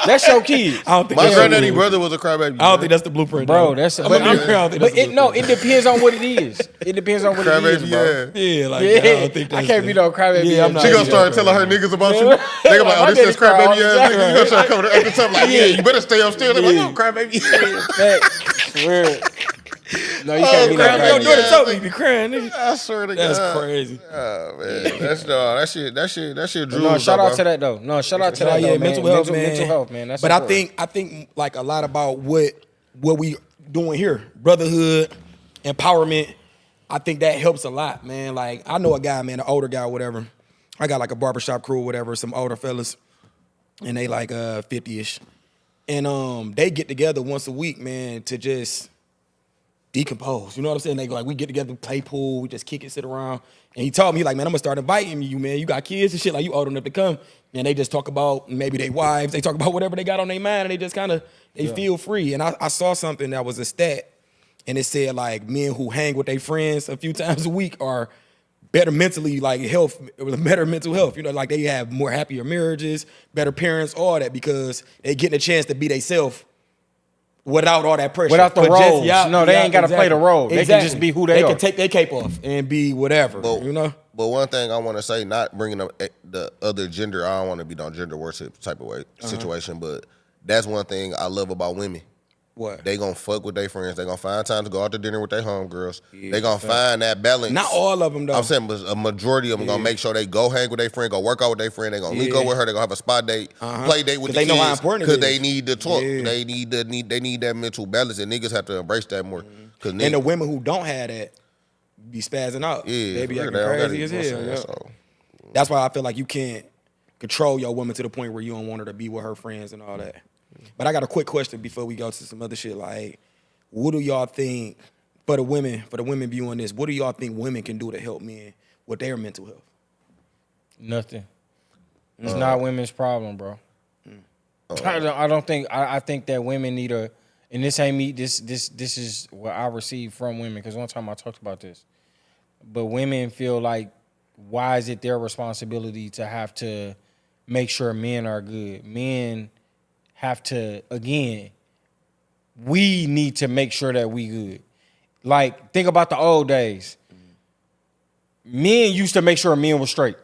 That's your kids. I don't think My that's granddaddy the brother was a crybaby. I don't think that's the blueprint, Bro, though. that's I'm but, gonna be real, I don't think that's the no, blueprint. it depends on what it is. It depends on what it is, Crybaby, bro. yeah. Yeah, like Yeah, I don't think I that's can't be no crybaby. Yeah, I'm not. She gonna Yeah, start okay. telling her niggas about you. Yeah. They gonna be like, oh, My this is daddy cry all crybaby the ass time. nigga. You gonna try to come at the top like, yeah, you better stay upstairs. They're like, Yeah. oh, crybaby. Facts. Weird. No, you can't be no crybaby. Your crybaby. daughter told me you be crying, nigga. I swear to That's God. crazy. Oh man, that shit. No, shout out to that though. No, shout out to that though, man. mental health, man. Mental health, man. That's but important. I think like a lot about what we doing here, brotherhood, empowerment. I think that helps a lot, man. Like I know a guy, man, an older guy, or whatever. I got like a barbershop crew, or whatever, some older fellas, and they like 50-ish, and they get together once a week, man, to just decompose. You know what I'm saying? They like we get together, play pool, we just kick it, sit around. And he told me, like, man, I'm gonna start inviting you, man. You got kids and shit, like you old enough to come. And they just talk about maybe their wives, they talk about whatever they got on their mind, and they just kind of feel free. And I saw something that was a stat, and it said like men who hang with their friends a few times a week are better mentally, like better mental health. You know, like they have more happier marriages, better parents, all that, because they getting a chance to be themselves without all that pressure. Without the But roles. No, they ain't gotta play the role. They can Exactly. just be who they are. They can take their cape off and be whatever, you know? But one thing I want to say, not bringing up the other gender, I don't want to be no gender worship type of way situation, but that's one thing I love about women. What? They gonna fuck with their friends. They gonna find time to go out to dinner with their homegirls. They gonna find that balance. Not all of them, though. I'm saying, but a majority of them gonna make sure they go hang with their friend, go work out with their friend. They gonna link up with her. They gonna have a spot date, play date with the 'Cause they kids. know how important it Because is. they need to talk. Yeah. They need that mental balance, and niggas have to embrace that more. Cause And the women who don't have that be spazzing out. yeah, They be for acting real, they don't crazy as gotta- you know hell. what I'm Yeah. saying? So, That's why I feel like you can't control your woman to the point where you don't want her to be with her friends and all that. But I got a quick question before we go to some other shit. Like, what do y'all think, for the women viewing this, what do y'all think women can do to help men with their mental health? Nothing. It's not women's problem, bro. I don't think. I think that women need a. And this ain't me. This is what I receive from women. Because one time I talked about this, but women feel like, why is it their responsibility to have to make sure men are good? Men have to, again, we need to make sure that we good. Like, think about the old days. Men used to make sure men were straight.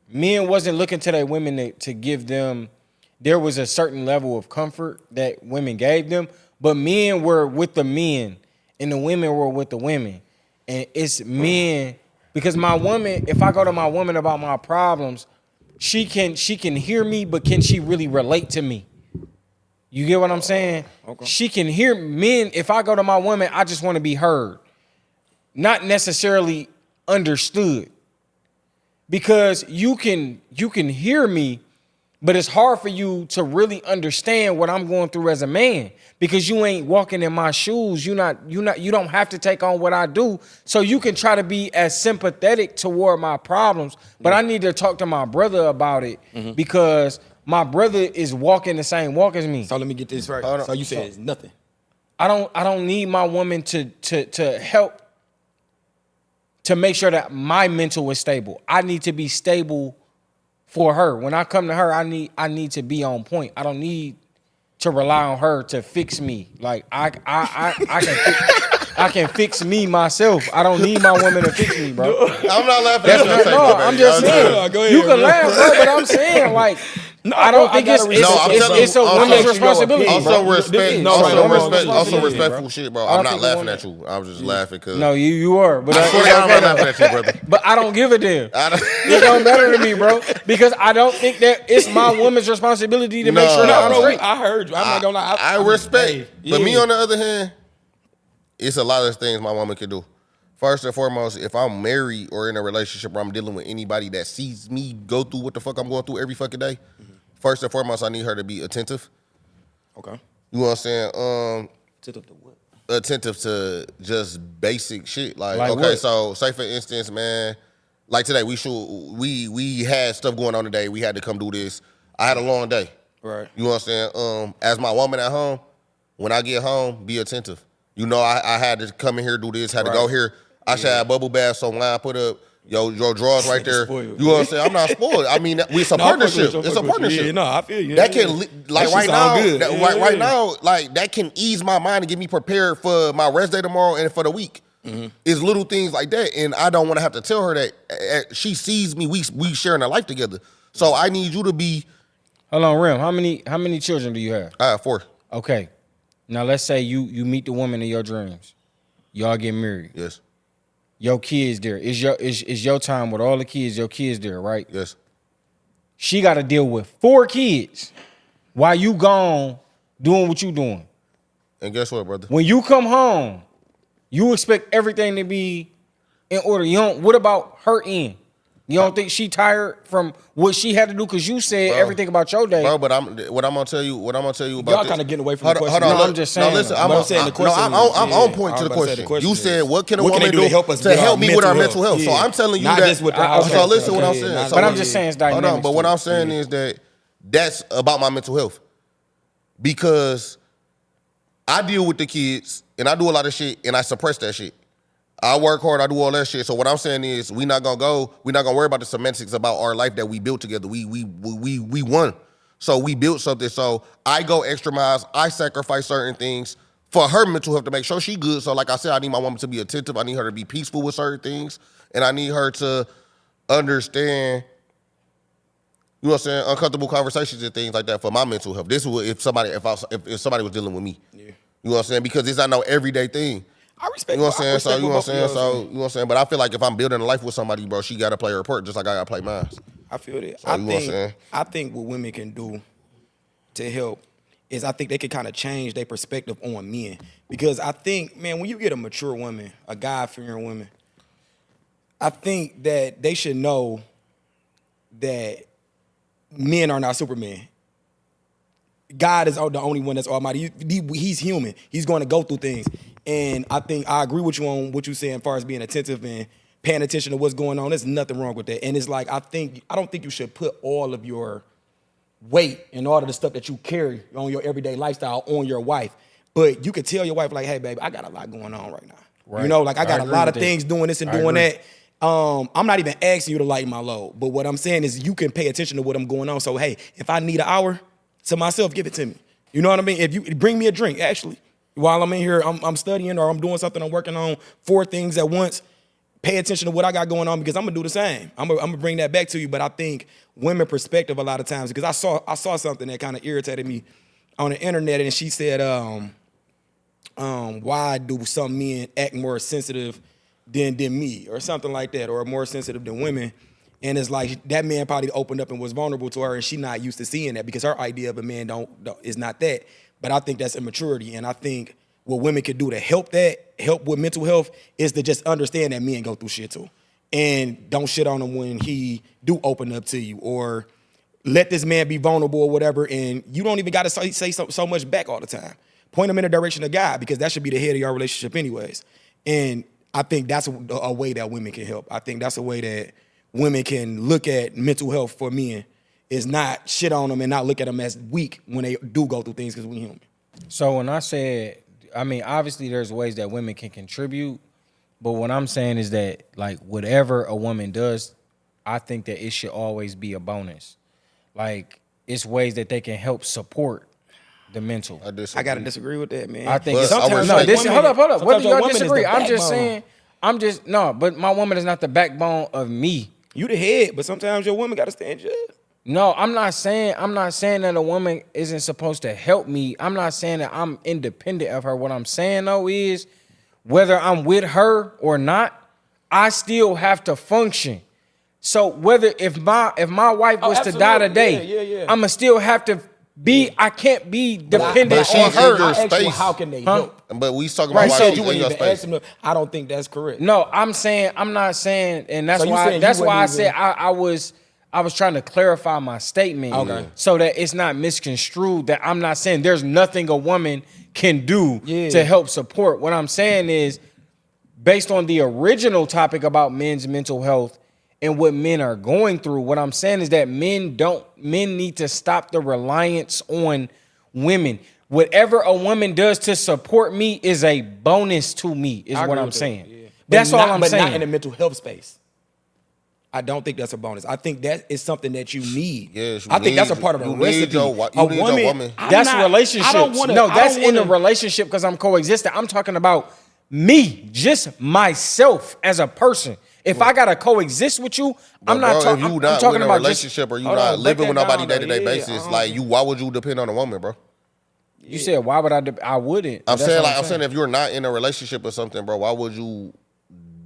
Men wasn't looking to their women to give them, there was a certain level of comfort that women gave them, but men were with the men and the women were with the women. And it's men, because my woman, if I go to my woman about my problems, she can hear me, but can she really relate to me? You get what I'm saying? Okay. She can hear men. If I go to my woman, I just want to be heard, not necessarily understood. Because you can hear me, but it's hard for you to really understand what I'm going through as a man, because you ain't walking in my shoes. You don't have to take on what I do. So you can try to be as sympathetic toward my problems, but I need to talk to my brother about it because my brother is walking the same walk as me. So let me get this right. So you said it's nothing. I don't need my woman to help to make sure that my mental is stable. I need to be stable for her. When I come to her, I need to be on point. I don't need to rely on her to fix me. Like I can fix me myself. I don't need my woman to fix me, bro. I'm not laughing at That's you. not, no, I'm just saying. Go ahead, You can bro. laugh, bro, but I'm saying, like, I don't think it's a woman's responsibility, Also bro. respect, No, also right, respect, no, also no, respectful shit, bro. I I'm don't not think laughing a at you. I was just laughing because No, you are, but I swear to God, I'm not laughing at you, brother. But I don't give a damn. It don't matter to me, bro, because I don't think that it's my woman's responsibility to make sure that I'm bro, straight. I heard you. I'm not gonna lie. I respect. Hey, But me yeah. on the other hand, it's a lot of things my woman can do. First and foremost, if I'm married or in a relationship where I'm dealing with anybody that sees me go through what the fuck I'm going through every fucking day, first and foremost, I need her to be attentive. Okay. You know what I'm saying? To the what? Attentive to just basic shit. Like okay, what? so say for instance, man, like today we had stuff going on today. We had to come do this. I had a long day. Right. You know what I'm saying? As my woman at home, when I get home, be attentive. You know, I had to come in here, do this, had to go here. I should have bubble bath, so line put up your drawers right there. Spoiled. You know what I'm saying? I'm not spoiled. I mean, it's a partnership. It's a partnership. Yeah, no, I feel you. That can like right now, right Yeah. now, like that can ease my mind and get me prepared for my rest day tomorrow and for the week. It's little things like that, and I don't want to have to tell her that she sees me. We sharing a life together. So I need you to be. Hold on, Rim. How many children do you have? I have 4. Okay. Now let's say you meet the woman of your dreams. Y'all get married. Yes. Your kids there. Is your time with all the kids, your kids there, right? Yes. She got to deal with 4 kids while you gone doing what you doing. And guess what, brother? When you come home, you expect everything to be in order. You don't. What about her end? You don't think she tired from what she had to do? Because you said everything about your day. Bro, but what I'm gonna tell you about Y'all kind of getting away from the question. No, I'm just saying. No, listen, I'm saying the question. I'm on point to the question. You said, what can a woman do to help me with our mental health? So I'm telling you Not that. just with the So listen what I'm saying. But I'm just saying it's dynamic. Hold on, but what I'm saying is that's about my mental health. Because I deal with the kids and I do a lot of shit and I suppress that shit. I work hard, I do all that shit. So what I'm saying is we're not gonna worry about the semantics about our life that we built together. We won. So we built something. So I go extra miles, I sacrifice certain things for her mental health to make sure she good. So like I said, I need my woman to be attentive, I need her to be peaceful with certain things, and I need her to understand, you know what I'm saying, uncomfortable conversations and things like that for my mental health. This would if somebody was dealing with me. Yeah. You know what I'm saying? Because it's not no everyday thing. I respect. You know what I'm saying? So you know what I'm saying? So You know what I'm saying? But I feel like if I'm building a life with somebody, bro, she gotta play her part just like I gotta play mine. I feel that. So I think what women can do to help is I think they can kind of change their perspective on men. Because I think, man, when you get a mature woman, a God-fearing woman, I think that they should know that men are not Superman. God is the only one that's almighty. He's human. He's going to go through things. And I think I agree with you on what you're saying as far as being attentive and paying attention to what's going on. There's nothing wrong with that. And it's like, I don't think you should put all of your weight and all of the stuff that you carry on your everyday lifestyle on your wife. But you could tell your wife, like, hey, baby, I got a lot going on right now. Right. You know, like I got a lot of things doing this and doing that. I'm not even asking you to lighten my load. But what I'm saying is you can pay attention to what I'm going on. So, hey, if I need an hour to myself, give it to me. You know what I mean? If you bring me a drink, actually. While I'm in here, I'm studying or I'm doing something, I'm working on 4 things at once. Pay attention to what I got going on because I'm gonna do the same. I'm gonna bring that back to you. But I think women perspective a lot of times, because I saw something that kind of irritated me on the internet, and she said, why do some men act more sensitive than me, or something like that, or more sensitive than women? And it's like that man probably opened up and was vulnerable to her, and she not used to seeing that because her idea of a man is not that. But I think that's immaturity, and I think what women can do to help with mental health is to just understand that men go through shit too, and don't shit on him when he do open up to you, or let this man be vulnerable or whatever, and you don't even got to say so much back all the time. Point him in the direction of God because that should be the head of your relationship anyways. And I think that's a way that women can help. I think that's a way that women can look at mental health for men. Is not shit on them and not look at them as weak when they do go through things because we human. So when I said, I mean, obviously there's ways that women can contribute, but what I'm saying is that like whatever a woman does, I think that it should always be a bonus. Like it's ways that they can help support the mental. I gotta disagree with that, man. I think sometimes hold up. Whether y'all disagree, I'm just saying. But my woman is not the backbone of me. You the head, but sometimes your woman gotta stand you up. No, I'm not saying that a woman isn't supposed to help me. I'm not saying that I'm independent of her. What I'm saying though is whether I'm with her or not, I still have to function. So whether if my wife was to die today, I'ma still have to be. I can't be dependent on her. I asked you, how can they help? But we talking about why you wouldn't even ask them. I don't think that's correct. No, I'm not saying, and that's why I said I was trying to clarify my statement so that it's not misconstrued that I'm not saying there's nothing a woman can do to help support. What I'm saying is based on the original topic about men's mental health and what men are going through, what I'm saying is that men need to stop the reliance on women. whatever a woman does to support me is a bonus to me, is I what agree I'm with that, saying. yeah. That's But all not- I'm but saying. not in the mental health space. I don't think that's a bonus. I think that is something that you need. Yes, you I think that's a need- part of the you need recipe. you need your woman. That's relationships. I don't wanna, no, I that's don't in a wanna- relationship because I'm coexisting. I'm talking about me, just myself as a person. If I gotta coexist with you, But I'm not bro, talking. if you I'm not talking in a about relationship or you Hold not on, break living with that nobody down, day to day though. Yeah, basis, I like don't- you, why would you depend on a woman, bro? You said why would I wouldn't. I'm That's saying, what like, I'm saying, if you're not in a relationship or something, bro, why would you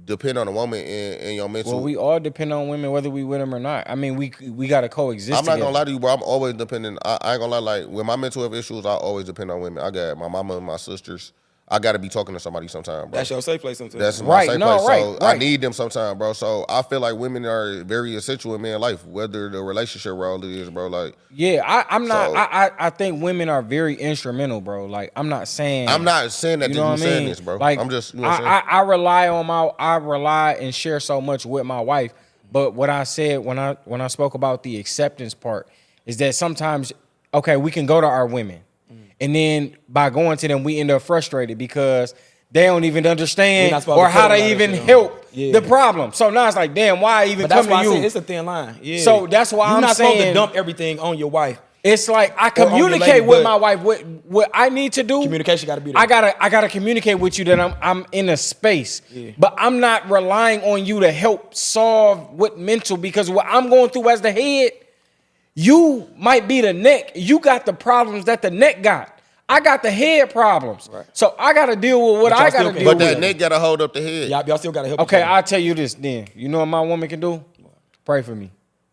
depend on a woman in your mental? Well, we all depend on women whether we with them or not. I mean, we gotta coexist. I'm not gonna together. lie to you, bro. I'm always dependent. I ain't gonna lie. Like with my mental health issues, I always depend on women. I got my mama and my sisters. I gotta be talking to somebody sometime, bro. That's your safe place sometimes. That's my Right, safe no, place. right, So I right. need them sometime, bro. So I feel like women are very essential in men's life, whether the relationship role is, bro. Like Yeah, I'm not. So- I think women are very instrumental, bro. Like I'm not saying. I'm not saying that You you know what I saying mean? this, bro. Like I'm just, you know what I'm saying? I rely and share so much with my wife. But what I said when I spoke about the acceptance part is that sometimes, okay, we can go to our women, and then by going to them, we end up frustrated because they don't even We're understand not supposed or to how put a to lot of even shit on. help Yeah. the problem. So now it's like, damn, why I even But that's come why to I you? said it's a thin line. Yeah. So that's why you're I'm not supposed to saying- dump everything on your wife. It's like I Or on your communicate lady, with but- my wife what I need to do. Communication gotta be there. I gotta communicate with you that I'm in a space, Yeah. but I'm not relying on you to help solve what mental, because what I'm going through as the head, you might be the neck. You got the problems that the neck got. I got the head problems, Right. so I gotta deal with what But y'all I still gotta can deal But with. that neck gotta hold up the head. Y'all still gotta help. Okay, each other. I'll tell you this then. You know what my woman can do? Pray for me.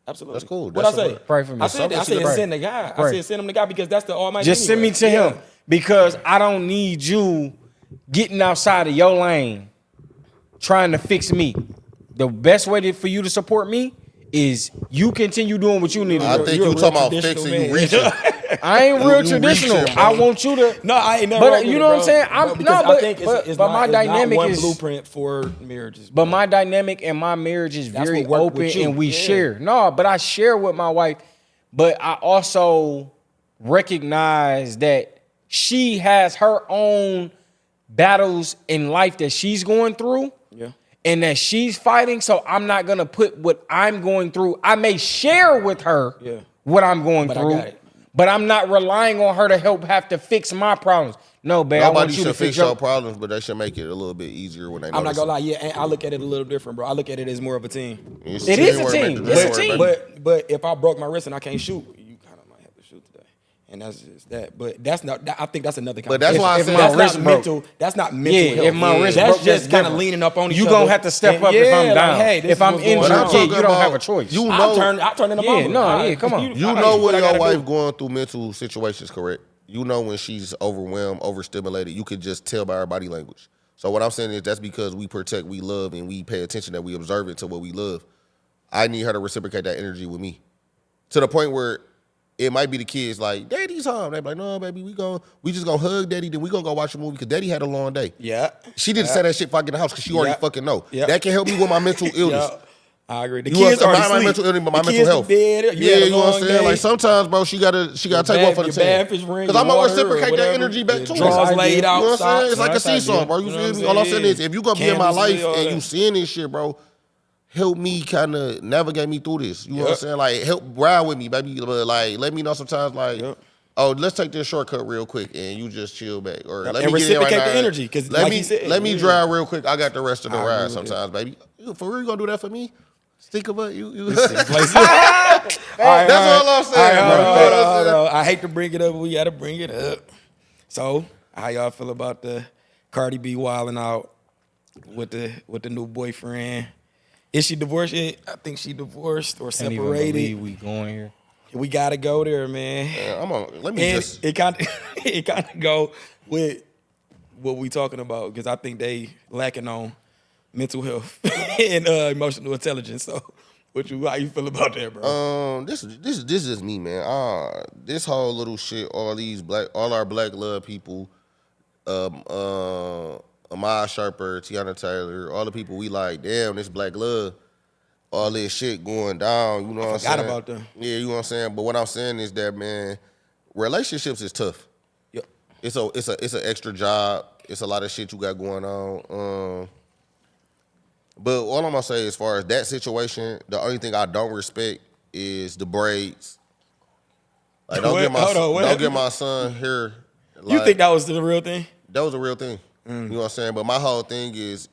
Absolutely. That's cool. What That's I say? a- Pray for me. I said that. I Something said to send the guy. I Pray. said send him the guy because that's the Almighty. Just send me anyway. to Yeah. him, because I don't need you getting outside of your lane trying to fix me. The best way for you to support me is you continue doing what you need to I do. think You're a you real talking about traditional fixing, you man. reaching. I ain't You real reaching, traditional. bro. I want you to. No, I ain't never. But wrong with you it, know what I'm bro. saying? I'm- Because no, I but- think but it's my not, dynamic it's not one is- blueprint for marriages. But my dynamic and my marriage is That's very what worked open, with you. and we Yeah. share. No, but I share with my wife, but I also recognize that she has her own battles in life that she's going through. Yeah. And that she's fighting, so I'm not gonna put what I'm going through. I may share with her Yeah. what I'm going But I through, got it. but I'm not relying on her to have to fix my problems. No, babe, I want Nobody you to should fix fix your problems, but they should make it a little bit easier when they know. I'm not gonna lie. Yeah, and I look at it a little different, bro. I look at it as more of a team. It is a team. It's a team. But if I broke my wrist and I can't shoot, you kind of might have to shoot today, and that's just that. But that's not. I think that's another. But that's why I If said my that's wrist not broke. mental. That's not mental Yeah, health. if my wrist that's broke, just that's kind of different. leaning up on each You other. gonna have to step And up if I'm like, down. hey, this If is I'm what's going injured, But I'm on. yeah, talking you don't have a about- choice. You I know, turn into Yeah, mama. no, yeah, come on. You I know do what when I your gotta wife do. going through mental situations, correct? You know when she's overwhelmed, overstimulated. You can just tell by her body language. So what I'm saying is that's because we protect, we love, and we pay attention, that we observe it to what we love. I need her to reciprocate that energy with me, to the point where it might be the kids like, "Daddy's home." They be like, "No, baby, we just gonna hug Daddy, then we gonna go watch a movie because Daddy had a long day." Yeah. She didn't say that shit if I get in the house because she already Yeah. fucking know. Yeah. That can help me with my mental illness. Yeah. I agree. The You kids understand? are Not my asleep. mental illness, but my The mental kids health. Dead. Yeah, had a you know what I'm long saying? day. Like sometimes, bro, she gotta take one for the Your team. bad fish ring, Because I'm your gonna water or reciprocate that whatever. energy back The to drawers her. laid You know out, what I'm saying? It's like a socks. seesaw, bro. You know feel what I'm me? All I'm saying saying? is, if you gonna be in my Candles, life all and that. you seeing this shit, bro, help me kind of navigate me through this. You know what I'm Yep. saying? Like, help ride with me, baby. But like, let me know sometimes, like, Yep. oh, let's take this shortcut real quick, and you just chill back, or Yep. let And me get in right reciprocate now. the energy, 'cause let like me he said, let me yeah. drive real quick. I got the rest of the I agree ride with sometimes, baby. For real, you gonna do that for me? Think about you. Places. That's all I'm saying, All bro. right, You know what I'm saying? I hate to bring it up, but we got to bring it up. So, how y'all feel about the Cardi B wilding out with the new boyfriend? Is she divorced yet? I think she divorced or Can't even separated. believe we going here. We got to go there, man. Yeah, let me And just. it kind of go with what we talking about, because I think they lacking on mental health and emotional intelligence. So, how you feel about that, bro? This is me, man. This whole little shit, all our black love people, Ahmad Sharper, Tiana Taylor, all the people we like. Damn, this black love, all this shit going down. You know what I'm saying? Forgot about them. Yeah, you know what I'm saying. But what I'm saying is that, man, relationships is tough. Yep. it's an extra job. It's a lot of shit you got going on. But all I'm gonna say as far as that situation, the only thing I don't respect is the braids. Like don't get my son hair. Like, You think that was the real thing? that was a real thing? You know what I'm saying? But my whole thing is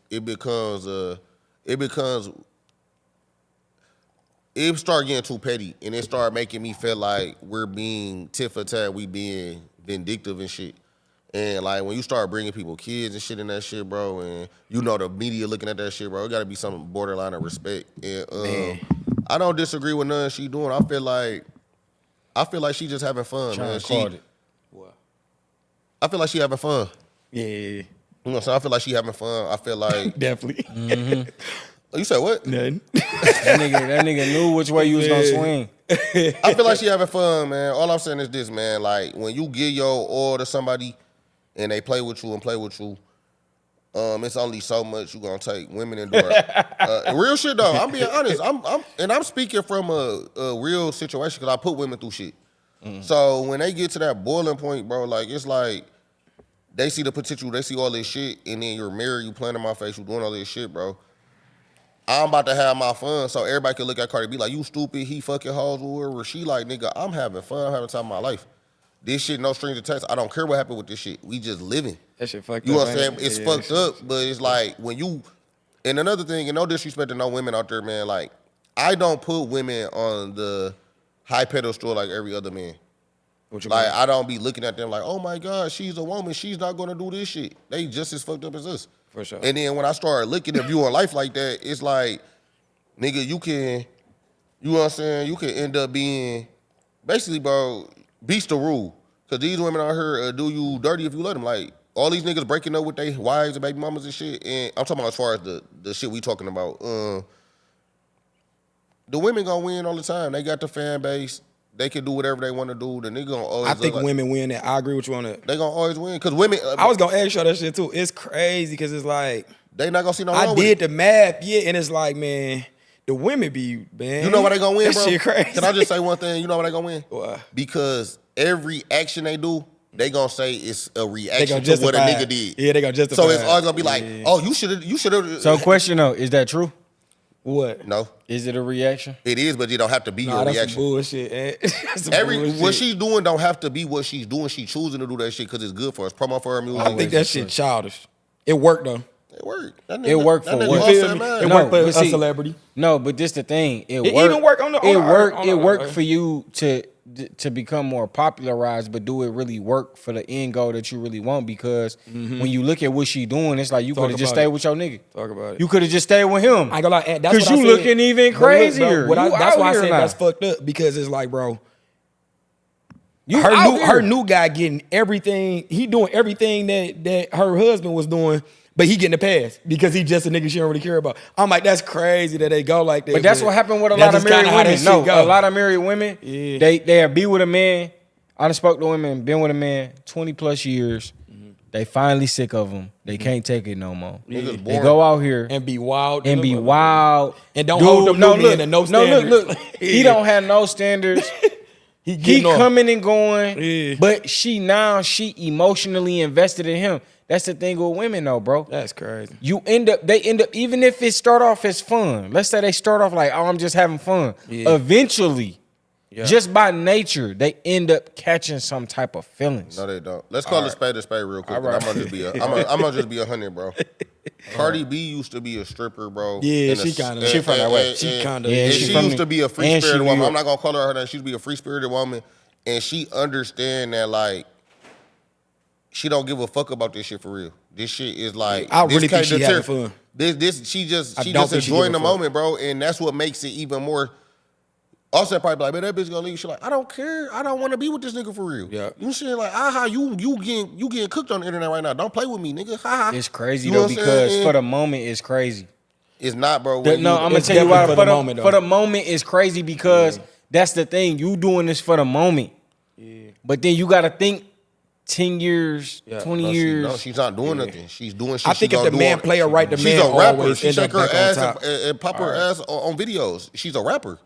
it start getting too petty, and it start making me feel like we're being tit for tat, we being vindictive and shit. And like when you start bringing people kids and shit in that shit, bro, and you know the media looking at that shit, bro, it got to be some borderline of respect. And I don't disagree with nothing she doing. I feel like she just having fun, man. What? I feel like she having fun. Yeah. You know what I'm saying? I feel like she having fun. I feel like Definitely. you said what? Nothing. That nigga knew which way you was gonna swing. I feel like she having fun, man. All I'm saying is this, man. Like when you give your all to somebody and they play with you, it's only so much you gonna take. Women endure. Real shit though. I'm being honest. I'm speaking from a real situation because I put women through shit. So when they get to that boiling point, bro, like it's like they see the potential, they see all this shit, and then you're married, you playing in my face, you doing all this shit, bro. I'm about to have my fun, so everybody can look at Cardi B like, you stupid, he fucking hoes with her. Where she like, nigga, I'm having fun, I'm having time of my life. This shit, no strings attached. I don't care what happened with this shit. We just living. That shit fucked up. You know what I'm saying? It's fucked up, but it's like when you, and another thing, and no disrespect to no women out there, man, like, I don't put women on the high pedestal like every other man. What you Like, mean? I don't be looking at them like, oh my God, she's a woman, she's not gonna do this shit. They just as fucked up as us. For sure. And then when I start looking at viewing life like that, it's like, nigga, you know what I'm saying? You can end up being, basically, bro, beast the rule. Because these women out here do you dirty if you let them. Like, all these niggas breaking up with their wives and baby mamas and shit. And I'm talking about as far as the shit we talking about. The women gonna win all the time. They got the fan base. They can do whatever they want to do. The nigga gonna always. I think women win that. I agree with you on that. They gonna always win because women. I was gonna ask you that shit too. It's crazy because it's like they not gonna see no. I did the math, yeah, and it's like, man, the women be, man. You know why they gonna win, that bro? Shit crazy. Can I just say one thing? You know why they gonna win? Why? Because every action they do, they gonna say it's a reaction to justify what a it. nigga did. Yeah, they gonna justify. So it's always gonna be it. like, Yeah. oh, you should have. So question though, is that true? What? No, Is it a reaction? it is, but you don't have to be Nah, your that's some reaction. bullshit. That's some bullshit. What she's doing don't have to be what she's doing. She's choosing to do that shit because it's good for us. Promo for her music. I think that shit childish. It worked though. It worked. That It worked that for nigga what? lost You that feel me? mind. It No, worked for but a see- celebrity. No, but this the thing. It It worked. even worked on the- It on the- worked. on It the- worked for you to become more popularized, but do it really work for the end goal that you really want? Because when you look at what she doing, it's like you Talk could have just about stayed it. with your nigga. Talk about it. You could have just stayed with him. I ain't gonna lie, that's Because what I you said. looking even But look, bro, crazier. that's You why out I here said now. that's fucked up because it's like, bro, You out here. her new guy getting everything. He doing everything that her husband was doing, but he getting the pass because he just a nigga she don't really care about. I'm like, that's crazy that they go like that. But that's what happened with a that's lot of just kinda married how that women. shit No, go. a lot of married women, Yeah. they be with a man. I done spoke to women, been with a man 20 plus years. They finally sick of him. They can't take it no more. Niggas They boring. go out here and be wild and be wild. And don't hold them new men and no standards. Look. He don't have no standards. He He off. coming and going. Yeah. But she emotionally invested in him. That's the thing with women though, bro. That's crazy. They end up, even if it start off as fun. Let's say they start off like, oh, I'm just having fun. Yeah. Eventually, Yeah. just by nature, they end up catching some type of feelings. No, they don't. Let's call a spade real quick. All right. I'm gonna just be I'm gonna just be 100, bro. Cardi B used to be a stripper, bro. Yeah, And she a- kinda- and- she from that and- way. and- She and- kinda- and Yeah, she she from used the- to be a free and she spirited woman. New I'm not gonna call her that. She used to be a free spirited woman, and she understand that like she don't give a fuck about this shit for real. This shit is like I this really think can't she deter- having fun. This she just I don't think she enjoying give the a fuck. moment, bro, and that's what makes it even more. Also, probably be like, man, that bitch gonna leave. She like, I don't care. I don't want to be with this nigga for real. Yeah. You saying like, aha, you getting cooked on the internet right now. Don't play with me, nigga. Ha ha. It's crazy You know though, what I'm because saying? for the moment, it's crazy. It's not, bro. No, I'm gonna it's tell you why. definitely For for the the moment, though. for the moment, it's crazy because that's the thing. You doing this for the moment, but then you got to think 10 years, 20 years. No, she's not doing nothing. She's doing shit. I think she if gonna the do man on- play her right, the she's man a rapper. always She end shake up her back on ass top. and pop her ass on videos. She's a rapper.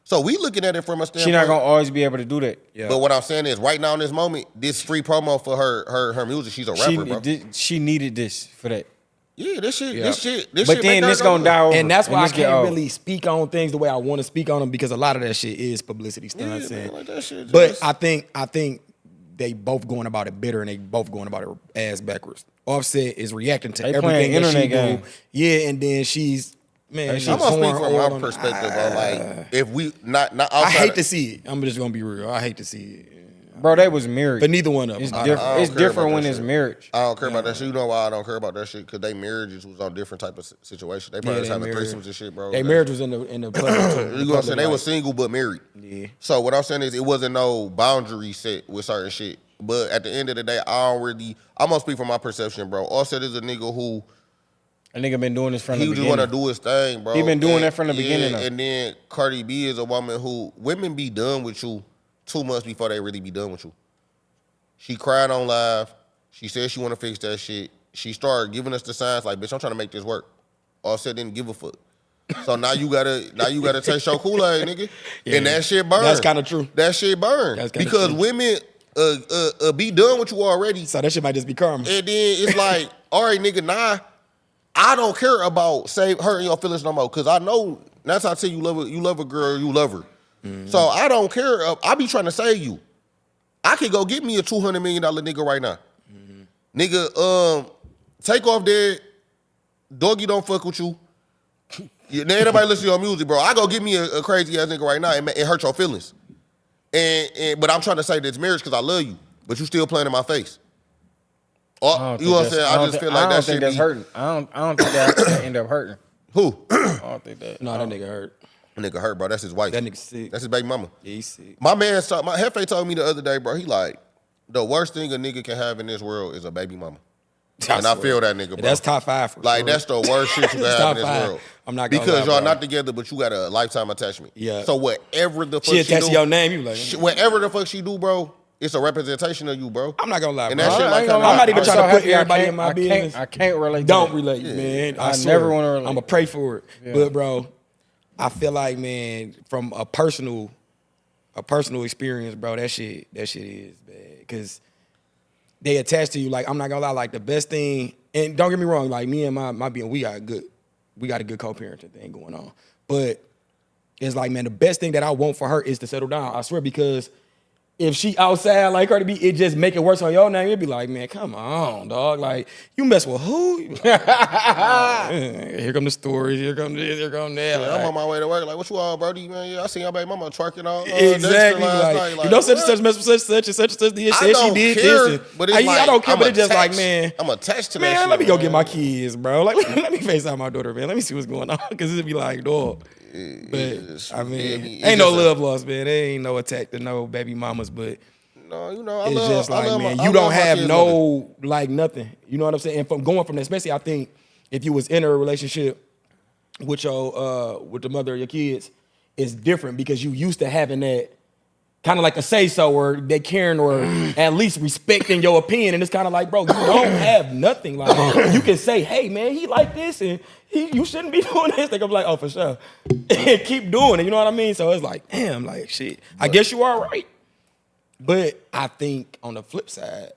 So we looking at it from a standpoint. She not gonna always be able to do that. Yeah. But what I'm saying is, right now in this moment, this free promo for her music. She's a rapper, bro. She needed this for that. Yeah, this shit. But then this gonna die over. And that's why I this get can't old. really speak on things the way I want to speak on them, because a lot of that shit is publicity stunts. Yeah, and- man, like that shit but just- I think they both going about it bitter, and they both going about it ass backwards. Offset is reacting to They playing everything that she internet do. game. Yeah, and then she's she's I'm gonna speak pouring from oil my on- perspective, bro. Like, if we not I outside, hate to see it. I'm just gonna be real. I hate to see it. Bro, they was married. But neither one of them. It's I- different. I don't It's care different about when that it's shit. marriage. I don't care about that shit. You know why I don't care about that shit? Because they marriages was on different type of situation. They probably was they having married. threesomes and shit, bro. They marriage was in the public. You know what I'm saying? They was single but married. Yeah. So what I'm saying is, it wasn't no boundary set with certain shit. But at the end of the day, I'm gonna speak from my perception, bro. Offset is a nigga who A nigga been doing this from the he just beginning. want to do his thing, bro. He been doing And- that from the beginning, though. And then Cardi B is a woman who women be done with you 2 months before they really be done with you. She cried on live. She said she want to fix that shit. She started giving us the signs like, bitch, I'm trying to make this work. Offset didn't give a fuck. So now you gotta taste your Kool-Aid, nigga. Yeah. And that shit burn. That's kinda true. That shit burn. That's kinda Because true. women be done with you already. So that shit might just be karma. And then it's like, all right, nigga, nah, I don't care about hurting your feelings no more. Cause I know that's how I tell you love a girl, you love her. Mm-hmm. So I don't care. I be trying to save you. I could go get me a $200 million nigga right now. Mm-hmm. Nigga, take off there. Doggy don't fuck with you. Now everybody listen to your music, bro. I go get me a crazy ass nigga right now and hurt your feelings. But I'm trying to say this marriage because I love you, but you still playing in my face. Oh, you know what I'm saying? I just feel like that shit that's be hurting. I don't think that end up hurting. who? I don't think that. No, that nigga hurt. Nigga hurt, bro. That's his wife. That nigga sick. That's his baby mama. Yeah, he's sick. My Hefe told me the other day, bro. He like, the worst thing a nigga can have in this world is a baby mama. And I feel that nigga, bro. That's top 5 for Like, sure. that's the worst shit you can It's have in top this 5. world. I'm not gonna because lie, y'all bro. not together, but you got a lifetime attachment. Yeah. So whatever the fuck She she attached do, to your name, you like, whatever the fuck she do, bro, it's a representation of you, bro. I'm not gonna lie, And bro. that shit I like ain't gonna kinda- I'm not even I'm trying so to put happy I everybody can't- in my business. I can't relate to Don't that. relate, man. I swear. never wanna relate. I'm gonna pray for it. But bro, I feel like, man, from a personal experience, bro, that shit is bad. Cause they attach to you. Like, I'm not gonna lie, like the best thing, and don't get me wrong, like me and my being, we got a good co-parenting thing going on. But it's like, man, the best thing that I want for her is to settle down. I swear, because if she outside like Cardi B, it just make it worse on your name. It'd be like, man, come on, dog. Like, you mess with who? You like, here come the stories. Here come this. Here come that. Yeah, Like, I'm on my way to work. Like, what you all, Brody? Man, yeah, I seen your baby mama twerking on exactly. Dexter last Like, night. you know, such and what? such mess with such and such did I said she don't did care, this. but it's like, I don't care, I'm but it's just like, attached. man, I'm attached to that man, shit, let me go man. get my kids, bro. Like, let me FaceTime my daughter, man. Let me see what's going on. Because it'd be like, dog. But, It's- I mean, it's ain't no just a- love lost, man. There ain't no attack to no baby mamas, but No, you know, I it's love, just I like, love man, my, you I don't love my have kids' no, mother. like, nothing. You know what I'm saying? And from going from that, especially, I think if you was in a relationship with your with the mother of your kids, it's different because you used to having that kind of like a say-so or they caring or at least respecting your opinion. And it's kind of like, bro, you don't have nothing. Like, you can say, hey, man, he like this and you shouldn't be doing this. They gonna be like, oh, for sure. And keep doing it, you know what I mean? So it's like, damn, like, shit. I guess you are right. But I think on the flip side,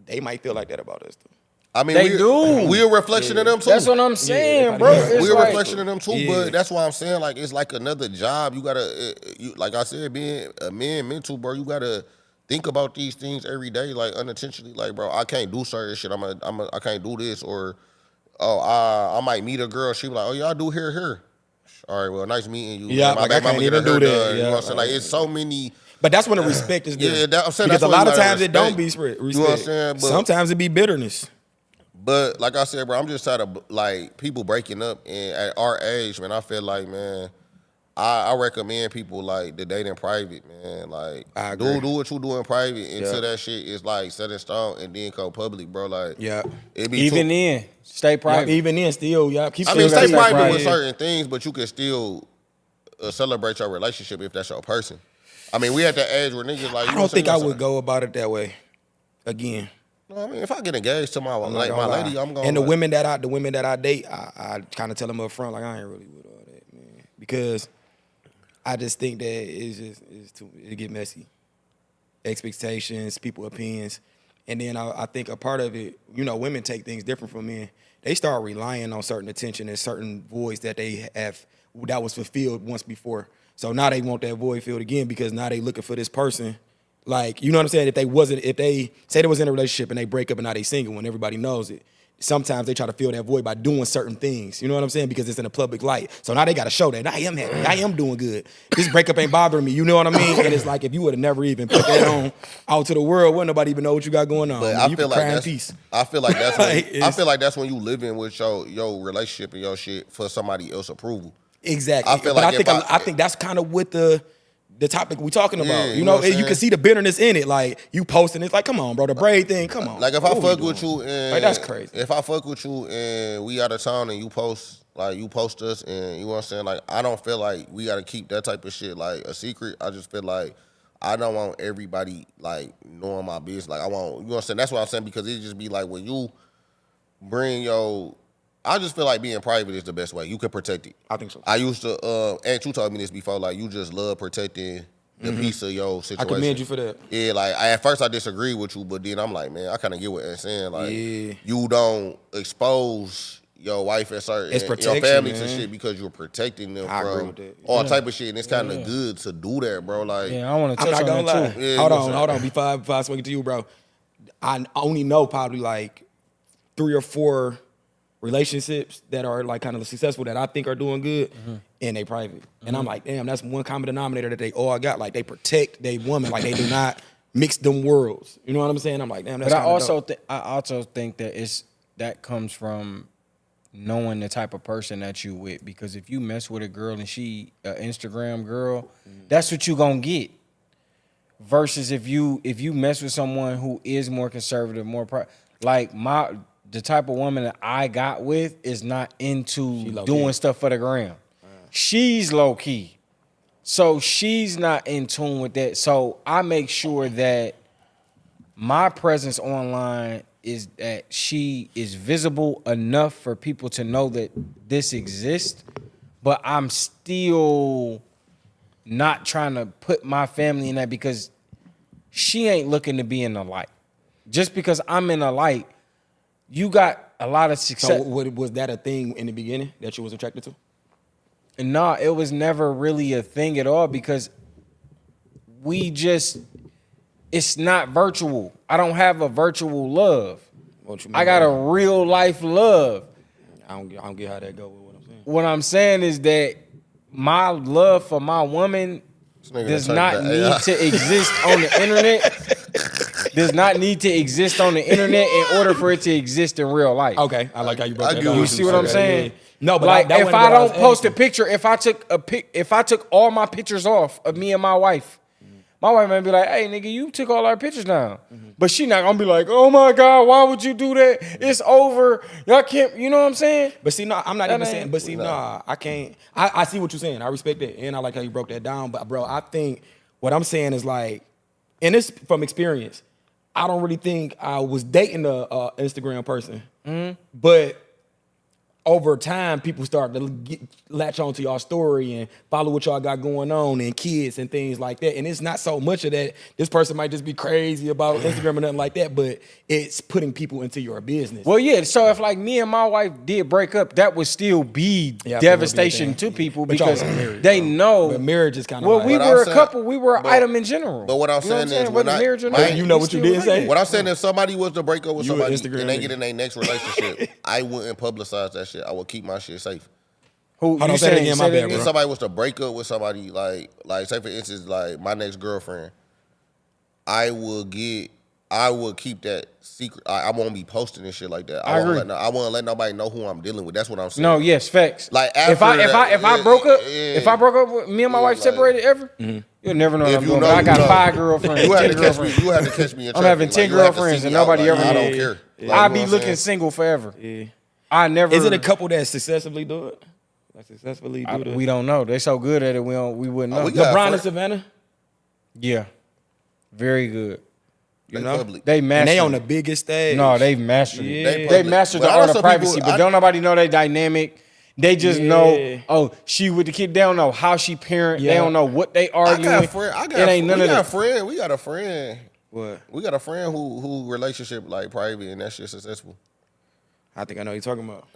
they might feel like that about us, too. I mean, They do. We a reflection of them too. That's what I'm saying, they bro. probably- It's We're a like, reflection of them too, Yeah. but that's why I'm saying, like, it's like another job. You gotta, like I said, being a man mental, bro. You gotta think about these things every day, like unintentionally. Like, bro, I can't do certain shit. I can't do this, or I might meet a girl. She be like, oh yeah, I do here. All right, well, nice meeting you. Yeah, My like, baby I can't mama get her even do hair that. done, you know Yeah, what I'm saying? Like, like- it's so many. But that's when the respect is Yeah, there. I'm saying because that's a what lot you of gotta times it don't be respect. respect. You know what I'm saying? But- Sometimes it be bitterness. But like I said, bro, I'm just tired of like people breaking up, and at our age, man, I feel like, man, I recommend people like to date in private, man. Like, I agree. do what you do in private until Yeah. that shit is like set in stone, and then go public, bro. Like, Yeah. it be even too, then, stay private. Even then, still, y'all keep I mean, still stay gotta private with Yeah. certain things, but you can still celebrate your relationship if that's your person. I mean, we at that age where niggas like. I don't think I would go about it that way again. No, I mean, if I get engaged to my I'm not like gonna my lie. lady, I'm going. And the women that I date, I kind of tell them up front, like, I ain't really with all that, man, because I just think that it get messy. Expectations, people opinions. And then I think a part of it, women take things different from men. They start relying on certain attention and certain voids that they have that was fulfilled once before. So now they want that void filled again because now they looking for this person. Like, you know what I'm saying? If they say they was in a relationship and they break up and now they single and everybody knows it, sometimes they try to fill that void by doing certain things. You know what I'm saying? Because it's in a public light. So now they got to show that I am happy. I am doing good. This breakup ain't bothering me. You know what I mean? And it's like if you would have never even put that on out to the world, wouldn't nobody even know what you got going on. But Man, I you feel can like cry in that's. peace. I feel like that's. When, I feel like that's when you living with your relationship and your shit for somebody else's approval. Exactly. I feel but like I think that's kind of what the topic we talking about. Yeah, you know what I'm you can saying? see the bitterness in it. Like you posting, it's like, come on, bro, the braid thing, come on. Like if I What we fuck with doing? you and Like, that's crazy. If I fuck with you and we out of town and you post us and you know what I'm saying, like I don't feel like we gotta keep that type of shit like a secret. I just feel like I don't want everybody like knowing my business. Like I want, you know what I'm saying? That's what I'm saying because it just be like when you bring your. I just feel like being private is the best way. You can protect it. I think so. I used to, and you told me this before, like you just love protecting the piece of your I situation. commend you for that. Yeah, like at first I disagree with you, but then I'm like, man, I kind of get what you're saying. Like, Yeah. you don't expose your wife and certain It's your protection, family to man. shit because you're protecting them I agree from with that. all type of shit, and it's kind of good to do that, bro. Like, Yeah, I want to I'm touch not on gonna that lie. too. Yeah, hold you know what I'm on. Before I speak to you, bro, I only know probably like 3 or 4 relationships that are like kind of successful that I think are doing good, and they private. And I'm like, damn, that's one common denominator that they all got. Like they protect their woman, like they do not mix them worlds. You know what I'm saying? I'm like, damn, that's. But dope. I also think that that comes from knowing the type of person that you with. Because if you mess with a girl and she an Instagram girl, that's what you gonna get. Versus if you mess with someone who is more conservative, the type of woman that I got with is not into doing stuff for the gram. She's low key. So she's not in tune with that. So I make sure that my presence online is that she is visible enough for people to know that this exists, but I'm still not trying to put my family in that because she ain't looking to be in the light. Just because I'm in the light, you got a lot of success. So was that a thing in the beginning that you was attracted to? No, it was never really a thing at all because it's not virtual. I don't have a virtual love. What you mean I got by a that? real life love. I don't get how that go with what I'm saying. What I'm saying is that my love for my woman nigga does done not turned to need AI. to exist on the internet. Does not need to exist on the internet in order for it to exist in real life. Okay, I like how you broke I that get down. what You see what I'm Okay, saying? yeah. No, but like that if wasn't I what don't was post a asking. picture, if I took all my pictures off of me and my wife, my wife might be like, "Hey, nigga, you took all our pictures down," but she not gonna be like, "Oh my God, why would you do that? It's over. Y'all can't." You know what I'm saying? But see, no, I'm not That even ain't- saying. But see, nah, I can't. I see what you're saying. I respect that, and I like how you broke that down. But bro, I think what I'm saying is like, and it's from experience. I don't really think I was dating a Instagram person, but over time, people start to latch onto y'all story and follow what y'all got going on and kids and things like that. And it's not so much of that. This person might just be crazy about Instagram or nothing like that, but it's putting people into your business. Well, yeah. So if like me and my wife did break up, that would still be Yeah, I think it would be a devastation thing. to people But y'all because was married, they bro. know. But marriage is kind of Well, like, we But were I'm a saying- couple. We were an but- item in general. But what I'm You know saying is, whether when marriage or my- not, you know we what you still did say? related. What I'm saying, if somebody was to break up with You an somebody Instagram and they nigga. get in their next relationship, I wouldn't publicize that shit. I would keep my shit safe. Who Hold you on, say that saying? again, Say my that bad, again? If bro. somebody was to break up with somebody, like say for instance, like my next girlfriend, I would keep that secret. I won't be posting and shit like that. I agree. I won't let nobody know who I'm dealing with. That's what I'm saying. No, yes, facts. Like, if after I broke up, if I broke up with me and my Yeah, wife like- separated ever, you'll never know what If I'm you doing. know, But I you got know. 5 girlfriends, You had 10 to catch me. girlfriends. You had to catch me in I'm having traffic. 10 Like, you had to girlfriends see and me out. nobody Like, ever I knew. don't care. Yeah. Like, I'd you know be what I'm looking saying? single forever. Yeah. I never. Is it a couple that successfully do it? Like successfully do the We don't know. They're so good at it. We wouldn't know. we got- LeBron for- and Savannah? Yeah, very good. They know? public. They mastered. And they on it. the biggest stage. No, they've mastered Yeah. it. They They public. mastered But the I know art of some privacy, people- but don't nobody know they dynamic. They just Yeah. know, oh, she with the kid. They don't know how she parent. Yeah. They don't know what they I arguing. got a friend. It ain't none of that. We got a friend. What? We got a friend who relationship like private and that shit successful. I think I know what you're talking about.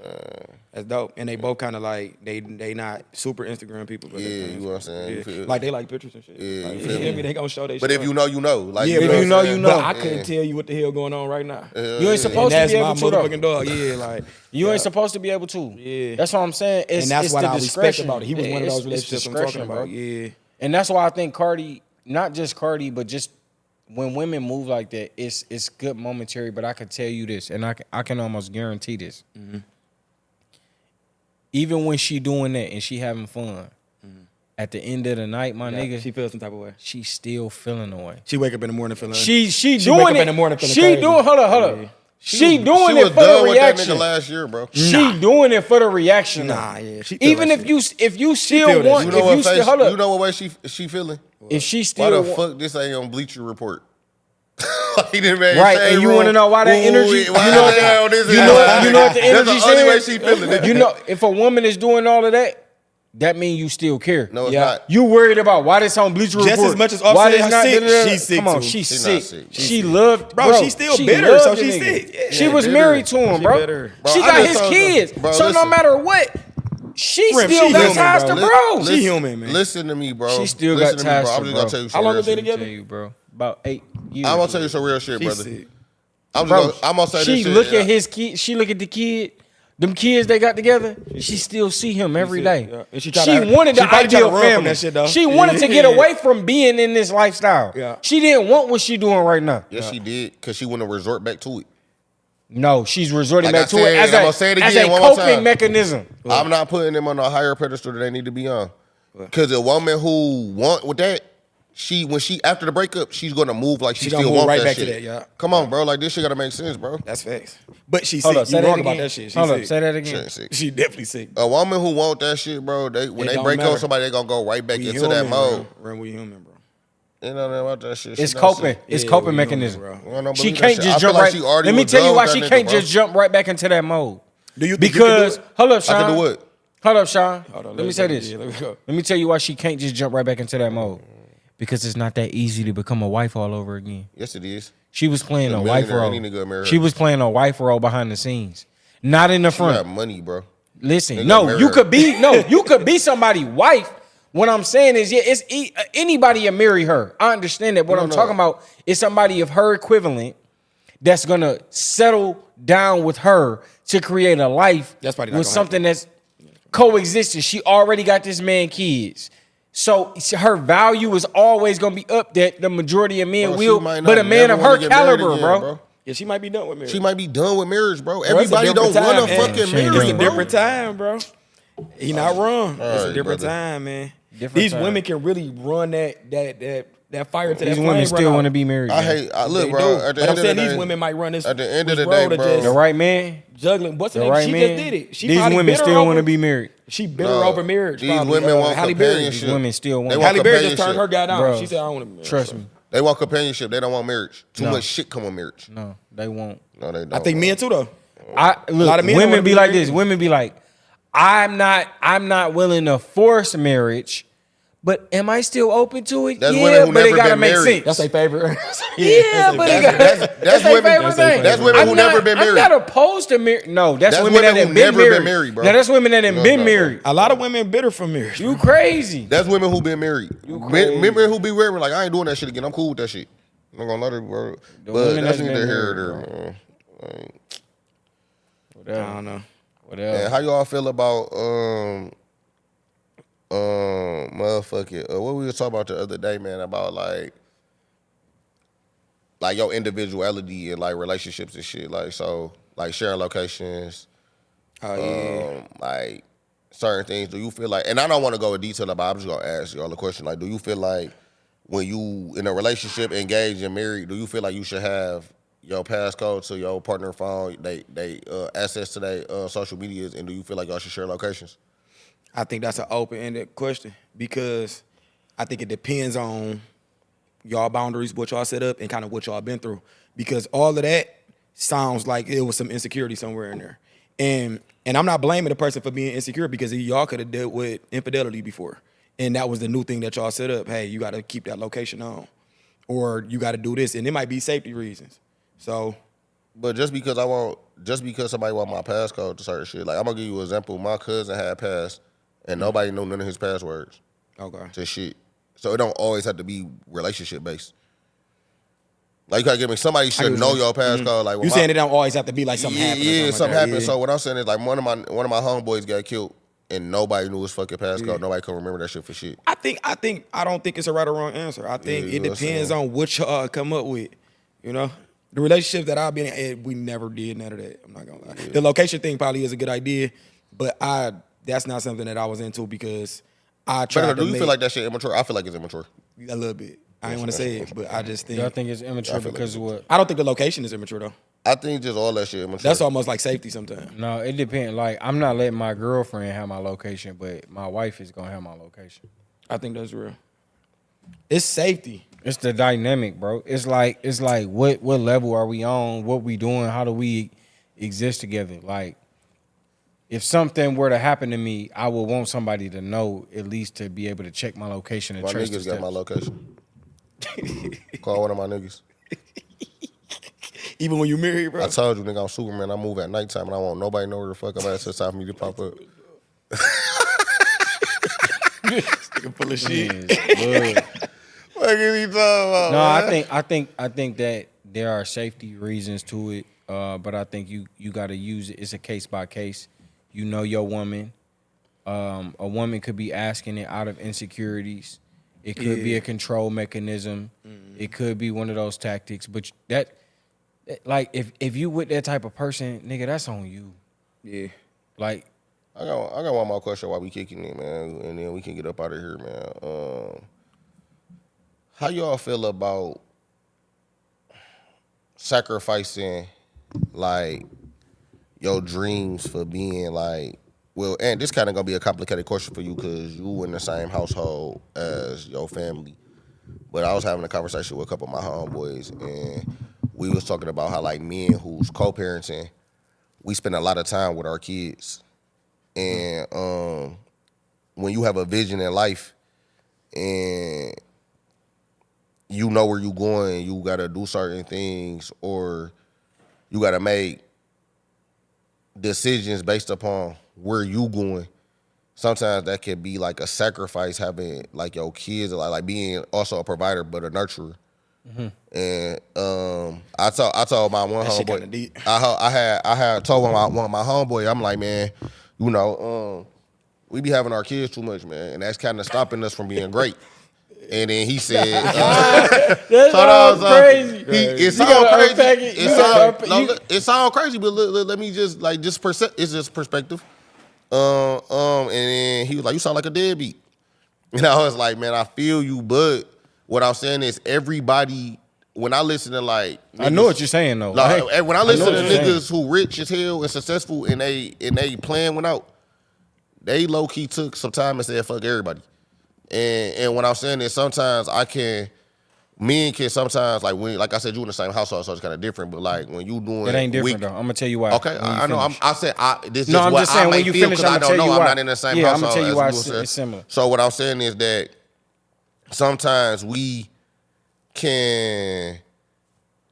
That's dope. And they both kind of like they not super Instagram people. But Yeah, they you kinda- know what I'm saying? You feel- Like they like pictures and shit. Yeah, Like, you you feel feel me? me? They gonna show they But shit. if you know, you know. Like, Yeah, you but know if you know, what I'm you saying? know. But I Yeah. couldn't tell you what the hell going on right now. You ain't supposed And to be that's able my to. motherfucking Though. dog. Yeah, like You ain't supposed to be able to. Yeah. That's what I'm saying. It's, and that's it's what the I respect discretion. about it. He was one of It's- those it's relationships I'm talking discretion, about. bro. Yeah. And that's why I think Cardi, not just Cardi, but just when women move like that, it's good momentary. But I can tell you this, and I can almost guarantee this. Mm-hmm. Even when she doing that and she having fun, at the end of the night, my Yeah, nigga, she feels some type of way. she still feeling the way. She wake up in the morning feeling. She wake doing up it in the morning feeling She crazy. doing hold up. Yeah. She doing she it was for the done with that reaction. nigga last year, bro. She doing it for the reaction. Nah, though. yeah. She feel Even that if shit. you still feel that want, shit. You know if what you face? still hold up, You know what way she feeling? if she Why still the want, fuck this ain't on Bleacher Report? He done made Right, shade and you room. wanna know why that energy- Why you know what the hell the- this you is know what- happening? you know what the energy That's the only way saying? she feeling it. you know, if a woman is doing all of that, that means you still care. No, it's Yeah. not. You worried about why this on Bleacher Just Report? as much as why Offset this is not sick, da-da-da? she's sick Come on, too. she's She sick. not sick. She She's loved, Bro, she's still bitter, loved so the she's nigga. sick. Yeah, She was bitter. married to him, She bro. bitter. Bro, She I got just his told you. kids, Bro, so no listen. matter what, she Rim, still she got human, ties bro. to bros. She human, man. Listen to me, bro. She still Listen got to me, ties bro. to I'm just gonna bro. tell you How some long real was they shit. together? Tell you, bro. About 8 years. I'm gonna tell you some real shit, She's brother. sick. I'm Bro, just gonna say she this shit. look at his kid. She look at the kid. Them kids they got together. She still see him every sick, day. yeah. And she She try to- wanted she the probably try to ideal run from family. that shit, though. She wanted to get Yeah. away from being in this lifestyle. Yeah. She didn't want what she doing right now. Yes, she did, cause she want to resort back to it. No, she's resorting Like back I to it said, as I'm gonna say it as again a one more coping time. mechanism. I'm not putting them on a higher pedestal that they need to be on. Cause a woman who want with that, when she after the breakup, she's gonna move like she gonna still move want right that back to shit. that, yeah. Come on, bro. Like this shit gotta make sense, bro. That's facts. But she's Hold sick. up, say You that wrong again. about that shit. She's Hold up, sick. say that She again. ain't sick. She definitely sick. A woman who want that shit, bro, when It they don't break up matter. with somebody, they gonna go right back We into human, that mode. bro. We human, bro. You know nothing about that shit. It's She not coping. sick. It's Yeah, coping we human, mechanism. bro. I don't She believe that can't shit. I just feel jump like right. she already Let me was tell you done why with she that can't nigga, bro. just jump right back into that mode. Do you think you can do Because it? hold up, I Sean. can do what? Hold up, Sean. Hold on, let me say this. yeah, let me go. Let me tell you why she can't just jump right back into that mode. Because it's not that easy to become a wife all over again. Yes, it is. She was playing A a wife millionaire, role. any nigga will marry her. She was playing a wife role behind the scenes, not in the She got front. money, bro. Listen, Nigga no, marry you her. could be you could be somebody's wife. What I'm saying is, yeah, it's anybody can marry her. I understand that. What I'm talking about is somebody of her equivalent that's gonna settle down with her to create a life That's probably not with gonna something that's coexisting. She already got this man kids. So her value is always gonna be up that the majority of men Bro, she will, might but not a man never of wanna her get married caliber, again, bro. Yeah, she might be done with marriage. She might be done with marriage, bro. Bro, it's a Everybody don't different want a time, man. fucking She ain't marriage, It's a bro. different time, bro. He not wrong. It's a right, different brother. time, man. Different These time. women can really run that fire to that These flame. women still want to be married. I man. hate. Look, They bro. do. At the But end I'm of the saying day, these women might run this. at the end of this the day, road of bro. just the right man. juggling. What's the The name? right She man. just did it. She These probably women bitter still over- want to be married. She bitter No, over marriage. These probably. women want Halle Berry. companionship. These women still want. They it. want Halle Berry just turned her companionship. guy down. Bro, She said, "I don't want to marry." Trust me. They want companionship. They don't want marriage. Too No. much shit come with marriage. No, they won't. No, they don't. I think men too though. I look. lot of men don't Women wanna be be like married. this. Women be like, I'm not willing to force marriage, but am I still open to it? That's yeah, women who but it never gotta been make married. sense. That's their favorite. Yeah, but it got that's that's their women- favorite that's thing. that's women who I'm never not- been I'm married. not opposed to marriage. No, that's That's women that women have who been never married. been married, bro. Now that's women that have No, been no, married. A lot of women bitter for marriage. You crazy? That's women who been married. crazy. Women who be married like I ain't doing that shit again. I'm cool with that shit. I'm not gonna let her. Bro. But women that's that's neither been here or married, there. Man. Like, I Whatever. don't know. Whatever. man, how y'all feel about motherfucking what we was talking about the other day, man, about like your individuality and like relationships and shit. Like so like sharing locations, Oh yeah. like certain things. Do you feel like, and I don't want to go in detail about it, I'm just gonna ask y'all a question. Like, do you feel like when you in a relationship, engaged and married, do you feel like you should have your passcode to your partner phone, they access to their social medias, and do you feel like y'all should share locations? I think that's an open-ended question because I think it depends on y'all boundaries, what y'all set up, and kind of what y'all been through. Because all of that sounds like it was some insecurity somewhere in there. And I'm not blaming the person for being insecure because y'all could have dealt with infidelity before. And that was the new thing that y'all set up. Hey, you got to keep that location on. Or you got to do this. And it might be safety reasons. So. But just because somebody want my passcode to certain shit, like I'm gonna give you an example. My cousin had passed, and nobody knew none of his passwords. Okay. To shit. So it don't always have to be relationship based. Like you gotta give me somebody should know your passcode. Like you saying it don't always have to be like something happened. Yeah, something happened. Yeah. So what I'm saying is like one of my homeboys got killed, and nobody knew his fucking passcode. Yeah. Nobody can remember that shit for shit. I don't think it's a right or wrong answer. I think it depends on what y'all come up with. You know. The relationships that I've been in, we never did none of that. I'm not gonna lie. Yeah. The location thing probably is a good idea, but that's not something that I was into because I tried to. Do you feel like that shit immature? I feel like it's immature. A little bit. I ain't want to say it, but I just think. I think it's immature because of what? I don't think the location is immature though. I think just all that shit immature. That's almost like safety sometimes. No, it depends. Like I'm not letting my girlfriend have my location, but my wife is gonna have my location. I think that's real. It's safety. It's the dynamic, bro. It's like what level are we on? What we doing? How do we exist together? Like, if something were to happen to me, I would want somebody to know at least to be able to check my location and my trace the niggas steps. got my location. Call one of my niggas. Even when you married, bro. I told you, nigga, I'm Superman. I move at nighttime and I want nobody know where the fuck I'm at. It's time for me to pop up. Nigga full of shit. What is he talking about? No, man? I think that there are safety reasons to it, but I think you got to use it. It's a case by case. You know your woman. A woman could be asking it out of insecurities. It could be a control mechanism. Mm-hmm. It could be one of those tactics. But that like if you with that type of person, nigga, that's on you. Yeah. Like I got one more question while we kicking it, man, and then we can get up out of here, man. How y'all feel about sacrificing like your dreams for being like, well, and this kind of gonna be a complicated question for you because you in the same household as your family. But I was having a conversation with a couple of my homeboys, and we was talking about how like men who's co-parenting, we spend a lot of time with our kids, and when you have a vision in life, and you know where you going, you gotta do certain things, or you gotta make decisions based upon where you going. Sometimes that can be like a sacrifice having like your kids, like being also a provider but a nurturer. Mm-hmm. And I told my one homeboy, I had told one of my homeboy, I'm like, man, you know, we be having our kids too much, man, and that's kind of stopping us from being great. And then he said, "That's all crazy. It sounds crazy. It sounds crazy, but let me just it's just perspective. And then he was like, "You sound like a deadbeat." And I was like, "Man, I feel you, but what I'm saying is everybody." When I listen to like, niggas, I know what you're saying though. Like, when I listen to niggas who rich as hell and successful and they plan went out, they low key took some time and said fuck everybody. And what I'm saying is sometimes men can sometimes like I said, you in the same household, so it's kind of different. But like when you doing, it ain't different though. I'm gonna tell you why. Okay, I know. This is I'm what just saying, I when may you feel finish, because I don't know. I'm not in the same household. I'm gonna tell you why it's similar. So what I'm saying is that sometimes we can,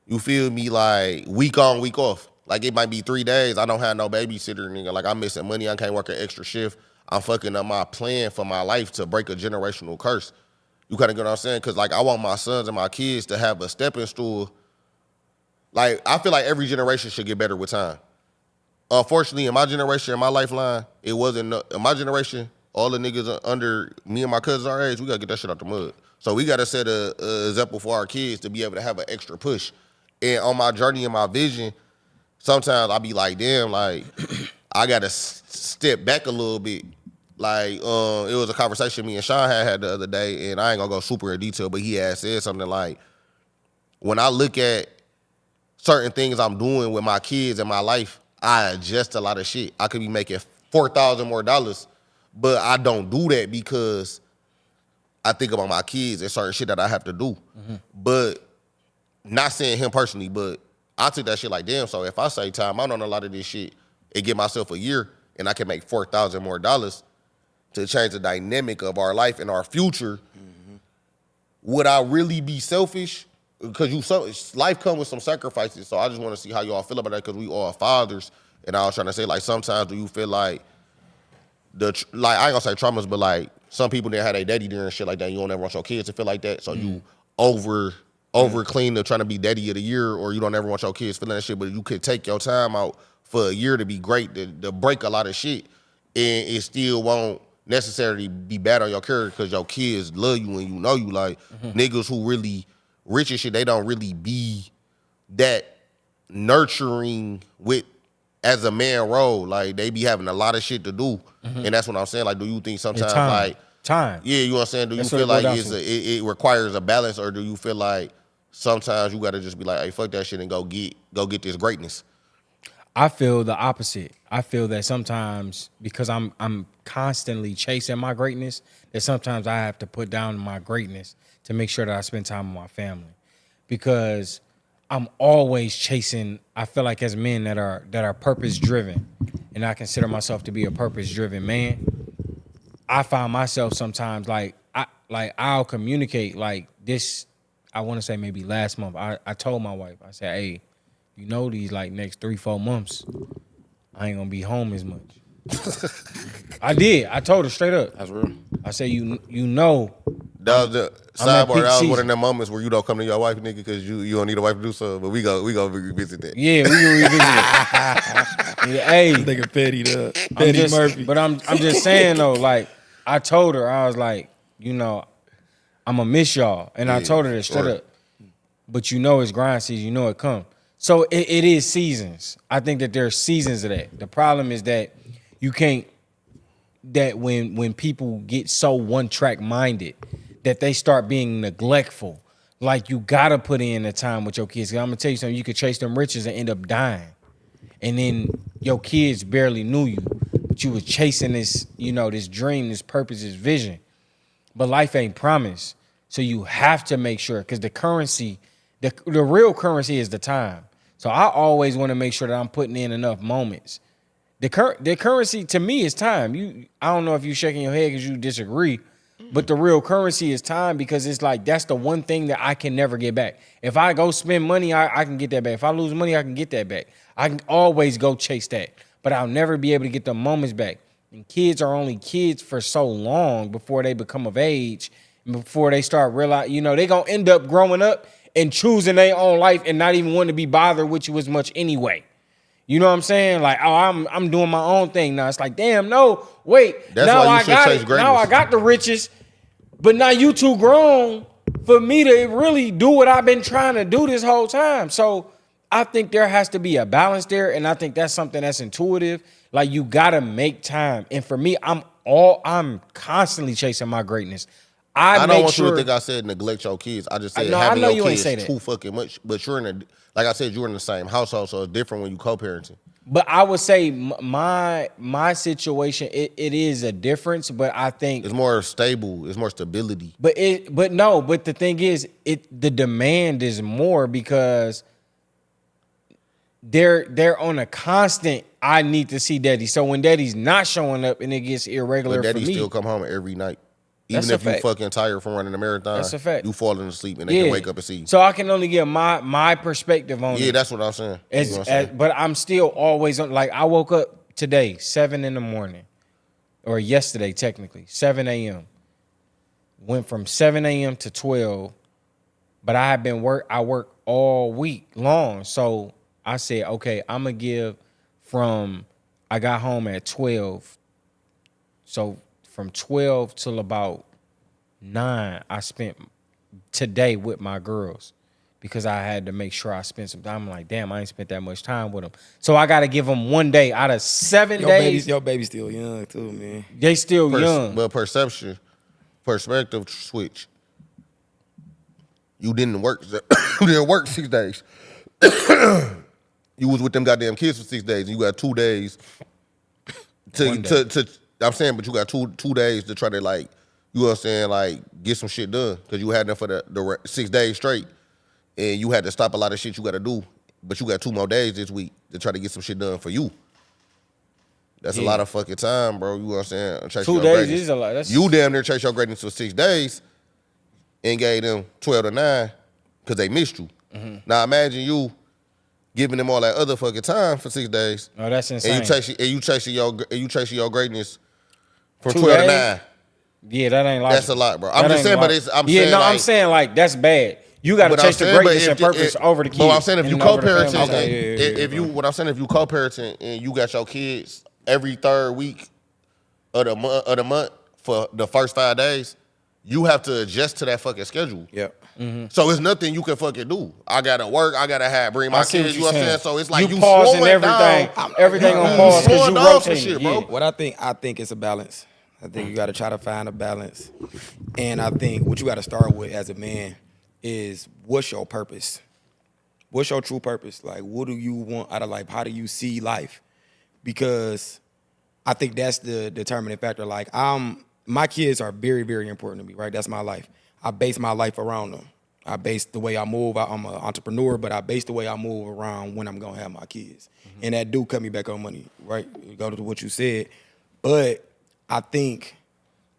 you feel me, like week on, week off. Like it might be 3 days. I don't have no babysitter, nigga. Like I'm missing money. I can't work an extra shift. I'm fucking up my plan for my life to break a generational curse. You kind of get what I'm saying? Because, like, I want my sons and my kids to have a stepping stool. Like, I feel like every generation should get better with time. Unfortunately, in my generation, in my lifeline, it wasn't. In my generation, all the niggas under me and my cousins our age, we got to get that shit out the mud. So we got to set a example for our kids to be able to have an extra push. And on my journey and my vision, sometimes I be like, damn, like, I got to step back a little bit. Like, it was a conversation me and Sean had the other day, and I ain't gonna go super in detail, but he had said something like, when I look at certain things I'm doing with my kids and my life, I adjust a lot of shit. I could be making $4,000 more, but I don't do that because I think about my kids and certain shit that I have to do. Mm-hmm. But not saying him personally, but I took that shit like, damn, so if I say time out on a lot of this shit, and give myself a year and I can make $4,000 more to change the dynamic of our life and our future, would I really be selfish? Because life comes with some sacrifices. So I just want to see how y'all feel about that because we all fathers. And I was trying to say, like, sometimes do you feel like I ain't gonna say traumas, but like some people didn't have their daddy there and shit like that. You don't ever want your kids to feel like that. So you over clean to trying to be daddy of the year, or you don't ever want your kids feeling that shit, but you could take your time out for a year to be great, to break a lot of shit, and it still won't necessarily be bad on your character because your kids love you and you know you. Like niggas who really rich and shit, they don't really be that nurturing with as a man role. Like they be having a lot of shit to do, and that's what I'm saying. Like, do you think sometimes time? Yeah, you know what I'm saying? Do you That's feel what it like goes down it requires a balance, or do you feel like sometimes you gotta just be like, hey, fuck that shit and go get this greatness? I feel the opposite. I feel that sometimes because I'm constantly chasing my greatness, that sometimes I have to put down my greatness to make sure that I spend time with my family. Because I'm always chasing, I feel like as men that are purpose driven, and I consider myself to be a purpose driven man, I find myself sometimes I'll communicate like this. I want to say maybe last month, I told my wife, I said, hey, you know, these like next 3-4 months, I ain't gonna be home as much. I did. I told her straight up. That's real. I said, you know. That was the I'm at sidebar. peak That was one season. of them moments where you don't come to your wife, nigga, because you don't need a wife to do something. But we go revisit that. Yeah, we can revisit it. Yeah, hey, Nigga Petty Murphy. But I'm just saying though, like I told her, I was like, you know, I'm gonna miss y'all, and I told her that straight up. But you know it's grind season, you know it come. So it is seasons. I think that there's seasons of that. The problem is that you can't. That when people get so one track minded, that they start being neglectful. Like you gotta put in the time with your kids. 'Cause I'm gonna tell you something. You could chase them riches and end up dying, and then your kids barely knew you, but you was chasing this, you know, this dream, this purpose, this vision. But life ain't promised, so you have to make sure because the currency, the real currency is the time. So I always want to make sure that I'm putting in enough moments. The currency to me is time. I don't know if you're shaking your head because you disagree, but the real currency is time because it's like that's the one thing that I can never get back. If I go spend money, I can get that back. If I lose money, I can get that back. I can always go chase that, but I'll never be able to get the moments back. And kids are only kids for so long before they become of age and before they start realizing, you know, they gonna end up growing up and choosing their own life and not even wanting to be bothered with you as much anyway. You know what I'm saying? Like, oh, I'm doing my own thing now. It's like, damn, no, wait. That's now why you I should got chase it. greatness. Now I got the riches, but now you too grown for me to really do what I've been trying to do this whole time. So I think there has to be a balance there, and I think that's something that's intuitive. Like you gotta make time. And for me, I'm constantly chasing my greatness. I don't want you to think I said neglect your kids. I just said having know your you ain't kids say that. too fucking much. But like I said, you're in the same household, so it's different when you co-parenting. But I would say my situation, it is a difference, but I think It's more stable. It's more stability. but the thing is, the demand is more because they're on a constant. I need to see daddy. So when daddy's not showing up and it gets irregular But daddy for me, still come home every night. That's Even a if you fact. fucking tired from running a marathon, That's a fact. you falling asleep and they can wake up and see you. So I can only give my perspective on Yeah, it. that's what I'm saying. You know what I'm saying? But I'm still always on. Like I woke up today 7 a.m, or yesterday technically 7 a.m. Went from 7 a.m. to 12, but I work all week long. So I said, okay, I'm gonna give from I got home at 12. So from 12 till about 9, I spent today with my girls because I had to make sure I spent some time. I'm like, damn, I ain't spent that much time with them. So I got to give them one day out of 7 days. Your baby's still young too, man. They still young. But perspective switch. You didn't work. You didn't work 6 days. You was with them goddamn kids for 6 days, and you got 2 days to I'm saying, but you got two days to try to like, you know what I'm saying, like get some shit done because you had them for the 6 days straight, and you had to stop a lot of shit you got to do, but you got 2 more days this week to try to get some shit done for you. That's a lot of fucking time, bro. You know what I'm saying? Chase 2 your days greatness. is a lot. That's, You damn near chase your greatness for 6 days and gave them 12 to 9 because they missed you. Now imagine you giving them all that other fucking time for 6 days. no, that's insane. And you chasing your greatness from 2 12 to days? 9. Yeah, that ain't like That's a lot, bro. I'm just saying, but I'm saying like that's bad. You got to chase the greatness and purpose over the kids. But I'm saying if you and over the co-parenting, family. if you co-parenting and you got your kids every third week of the month for the first 5 days, you have to adjust to that fucking schedule. Yep. So it's nothing you can fucking do. I gotta work. I gotta bring my kids. You know what I'm saying? So it's like you pausing slowing everything. down. Everything on pause because you rotating shit, bro. What I think it's a balance. I think you got to try to find a balance. And I think what you got to start with as a man is what's your purpose? What's your true purpose? Like, what do you want out of life? How do you see life? Because I think that's the determining factor. Like, my kids are very, very important to me, right? That's my life. I base my life around them. I base the way I move. I'm an entrepreneur, but I base the way I move around when I'm going to have my kids. And that do cut me back on money, right? Go to what you said. But I think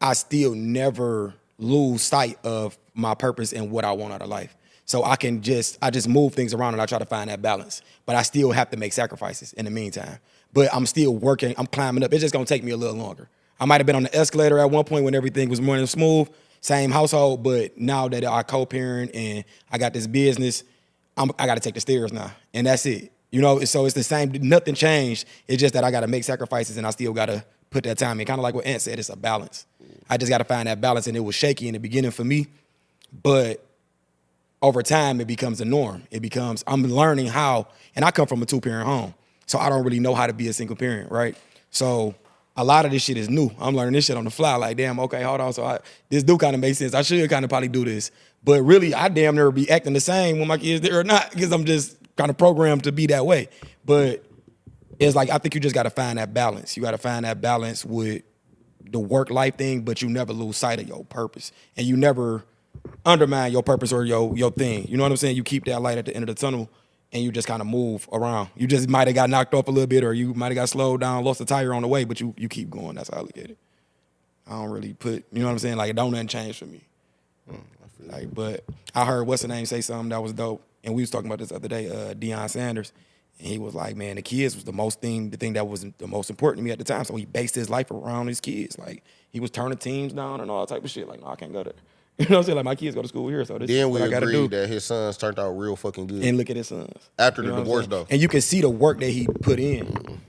I still never lose sight of my purpose and what I want out of life. So I just move things around and I try to find that balance. But I still have to make sacrifices in the meantime. But I'm still working, I'm climbing up. It's just gonna take me a little longer. I might have been on the escalator at one point when everything was running smooth, same household, but now that I co-parent and I got this business, I gotta take the stairs now. And that's it. You know, so it's the same, nothing changed. It's just that I gotta make sacrifices and I still gotta put that time in. Kind of like what Ant said, it's a balance. I just gotta find that balance, and it was shaky in the beginning for me, but over time it becomes the norm. I'm learning how, and I come from a 2-parent home, so I don't really know how to be a single parent, right? So a lot of this shit is new. I'm learning this shit on the fly, like, damn, okay, hold on. So this do kind of make sense. I should kind of probably do this. But really, I damn near be acting the same when my kids there or not, because I'm just kind of programmed to be that way. But it's like, I think you just got to find that balance. You got to find that balance with the work-life thing, but you never lose sight of your purpose. And you never undermine your purpose or your thing. You know what I'm saying? You keep that light at the end of the tunnel, and you just kind of move around. You just might have got knocked off a little bit, or you might have got slowed down, lost a tire on the way, but you keep going. That's how I look at it. I don't really put, you know what I'm saying? Like, it don't nothing change for me. Like, but I heard what's the name say something that was dope, and we was talking about this the other day, Deion Sanders, and he was like, man, the kids was the thing that was the most important to me at the time. So he based his life around his kids. Like, he was turning teams down and all type of shit. Like, no, I can't go there. You know what I'm saying? Like, my kids go to school here, so this Then is what we I gotta do. agreed that his sons turned out real fucking good. And look at his sons. After You the know what I'm divorce, saying? though. And you can see the work that he put in.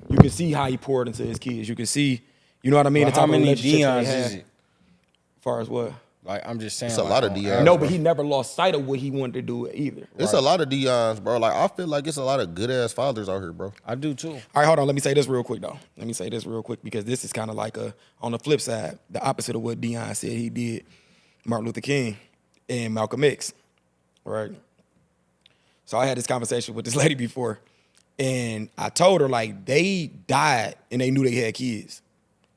You can see how he poured into his kids. You can see, you know what I mean? Well, the how type of many relationships that Deons he had. is it? As far as what? Like, I'm just saying. It's a like, lot of on Deons. average. No, but he never lost sight of what he wanted to do either. It's a lot of Deons, bro. Like, I feel like it's a lot of good-ass fathers out here, bro. I do too. All right, hold on. Let me say this real quick, though. Let me say this real quick, because this is kind of like on the flip side, the opposite of what Deion said he did, Martin Luther King and Malcolm X, right? So I had this conversation with this lady before, and I told her, like, they died and they knew they had kids.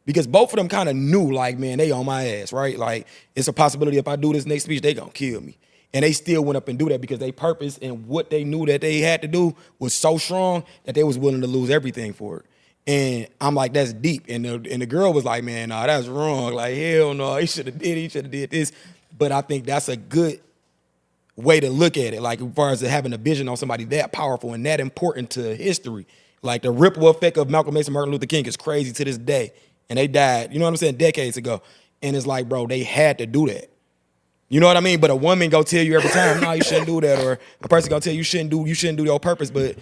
Because both of them kind of knew, like, man, they on my ass, right? Like, it's a possibility if I do this next speech, they gonna kill me. And they still went up and do that because they purpose and what they knew that they had to do was so strong that they was willing to lose everything for it. And I'm like, that's deep. And the girl was like, man, nah, that's wrong. Like, hell no, he should have did this. But I think that's a good way to look at it. Like, as far as having a vision on somebody that powerful and that important to history. Like, the ripple effect of Malcolm X and Martin Luther King is crazy to this day. And they died, you know what I'm saying, decades ago. And it's like, bro, they had to do that. You know what I mean? But a woman go tell you every time, no, you shouldn't do that. Or a person gonna tell you shouldn't do your purpose. But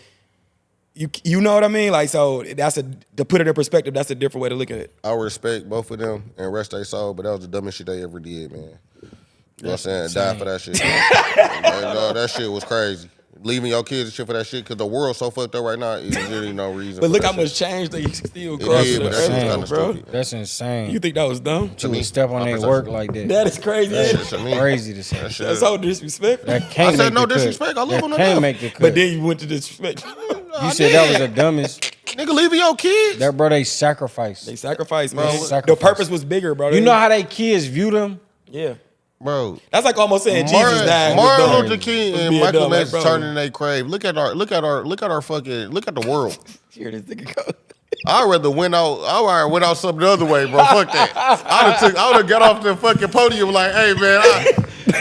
you know what I mean? Like, so to put it in perspective, that's a different way to look at it. I respect both of them and rest their soul, but that was the dumbest shit they ever did, man. You know what I'm saying? Die for that shit. That shit was crazy. Leaving your kids and shit for that shit, because the world's so fucked up right now, there's really no reason. But for look that how much shit. change they still It crossing did, but that shit was kind of bro. stupid. That's insane. You think that was dumb? To me, step on their work like that. That is crazy. That ain't shit it? to me. Crazy to say. That shit. That's so disrespectful. That can't I said make no the cut. disrespect. I love That them to can't death. make the cut. But then you went to disrespect. You said that was the dumbest. Nigga, leaving your kids. That bro, they sacrificed. They sacrificed, Bro, man. sacrifice. The purpose was bigger, bro. You know how they kids view them? Yeah. Bro. That's like almost saying Jesus died. Martin was dumb. Luther King Was and being Michael dumb, like, X bro. turning their crave. Look at the world. Here this nigga go. I'd rather went out something the other way, bro. Fuck that. I would have got off the fucking podium like, hey man,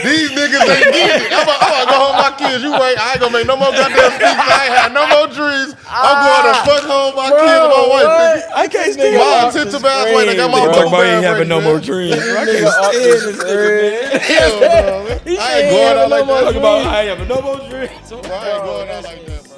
these niggas ain't get it. I'm gonna go home with my kids. You wait, I ain't gonna make no more goddamn speeches. I ain't had no more dreams. I'm going to fuck home with my kids and my wife. Nigga. I can't stand My attentive ass way. They got my Talk whole about ain't band having ready, no man. more dreams. I can't stand this nigga, man. Hell no, man. I ain't going out like that. Talk about I ain't having no more dreams. I ain't going out like that, bro.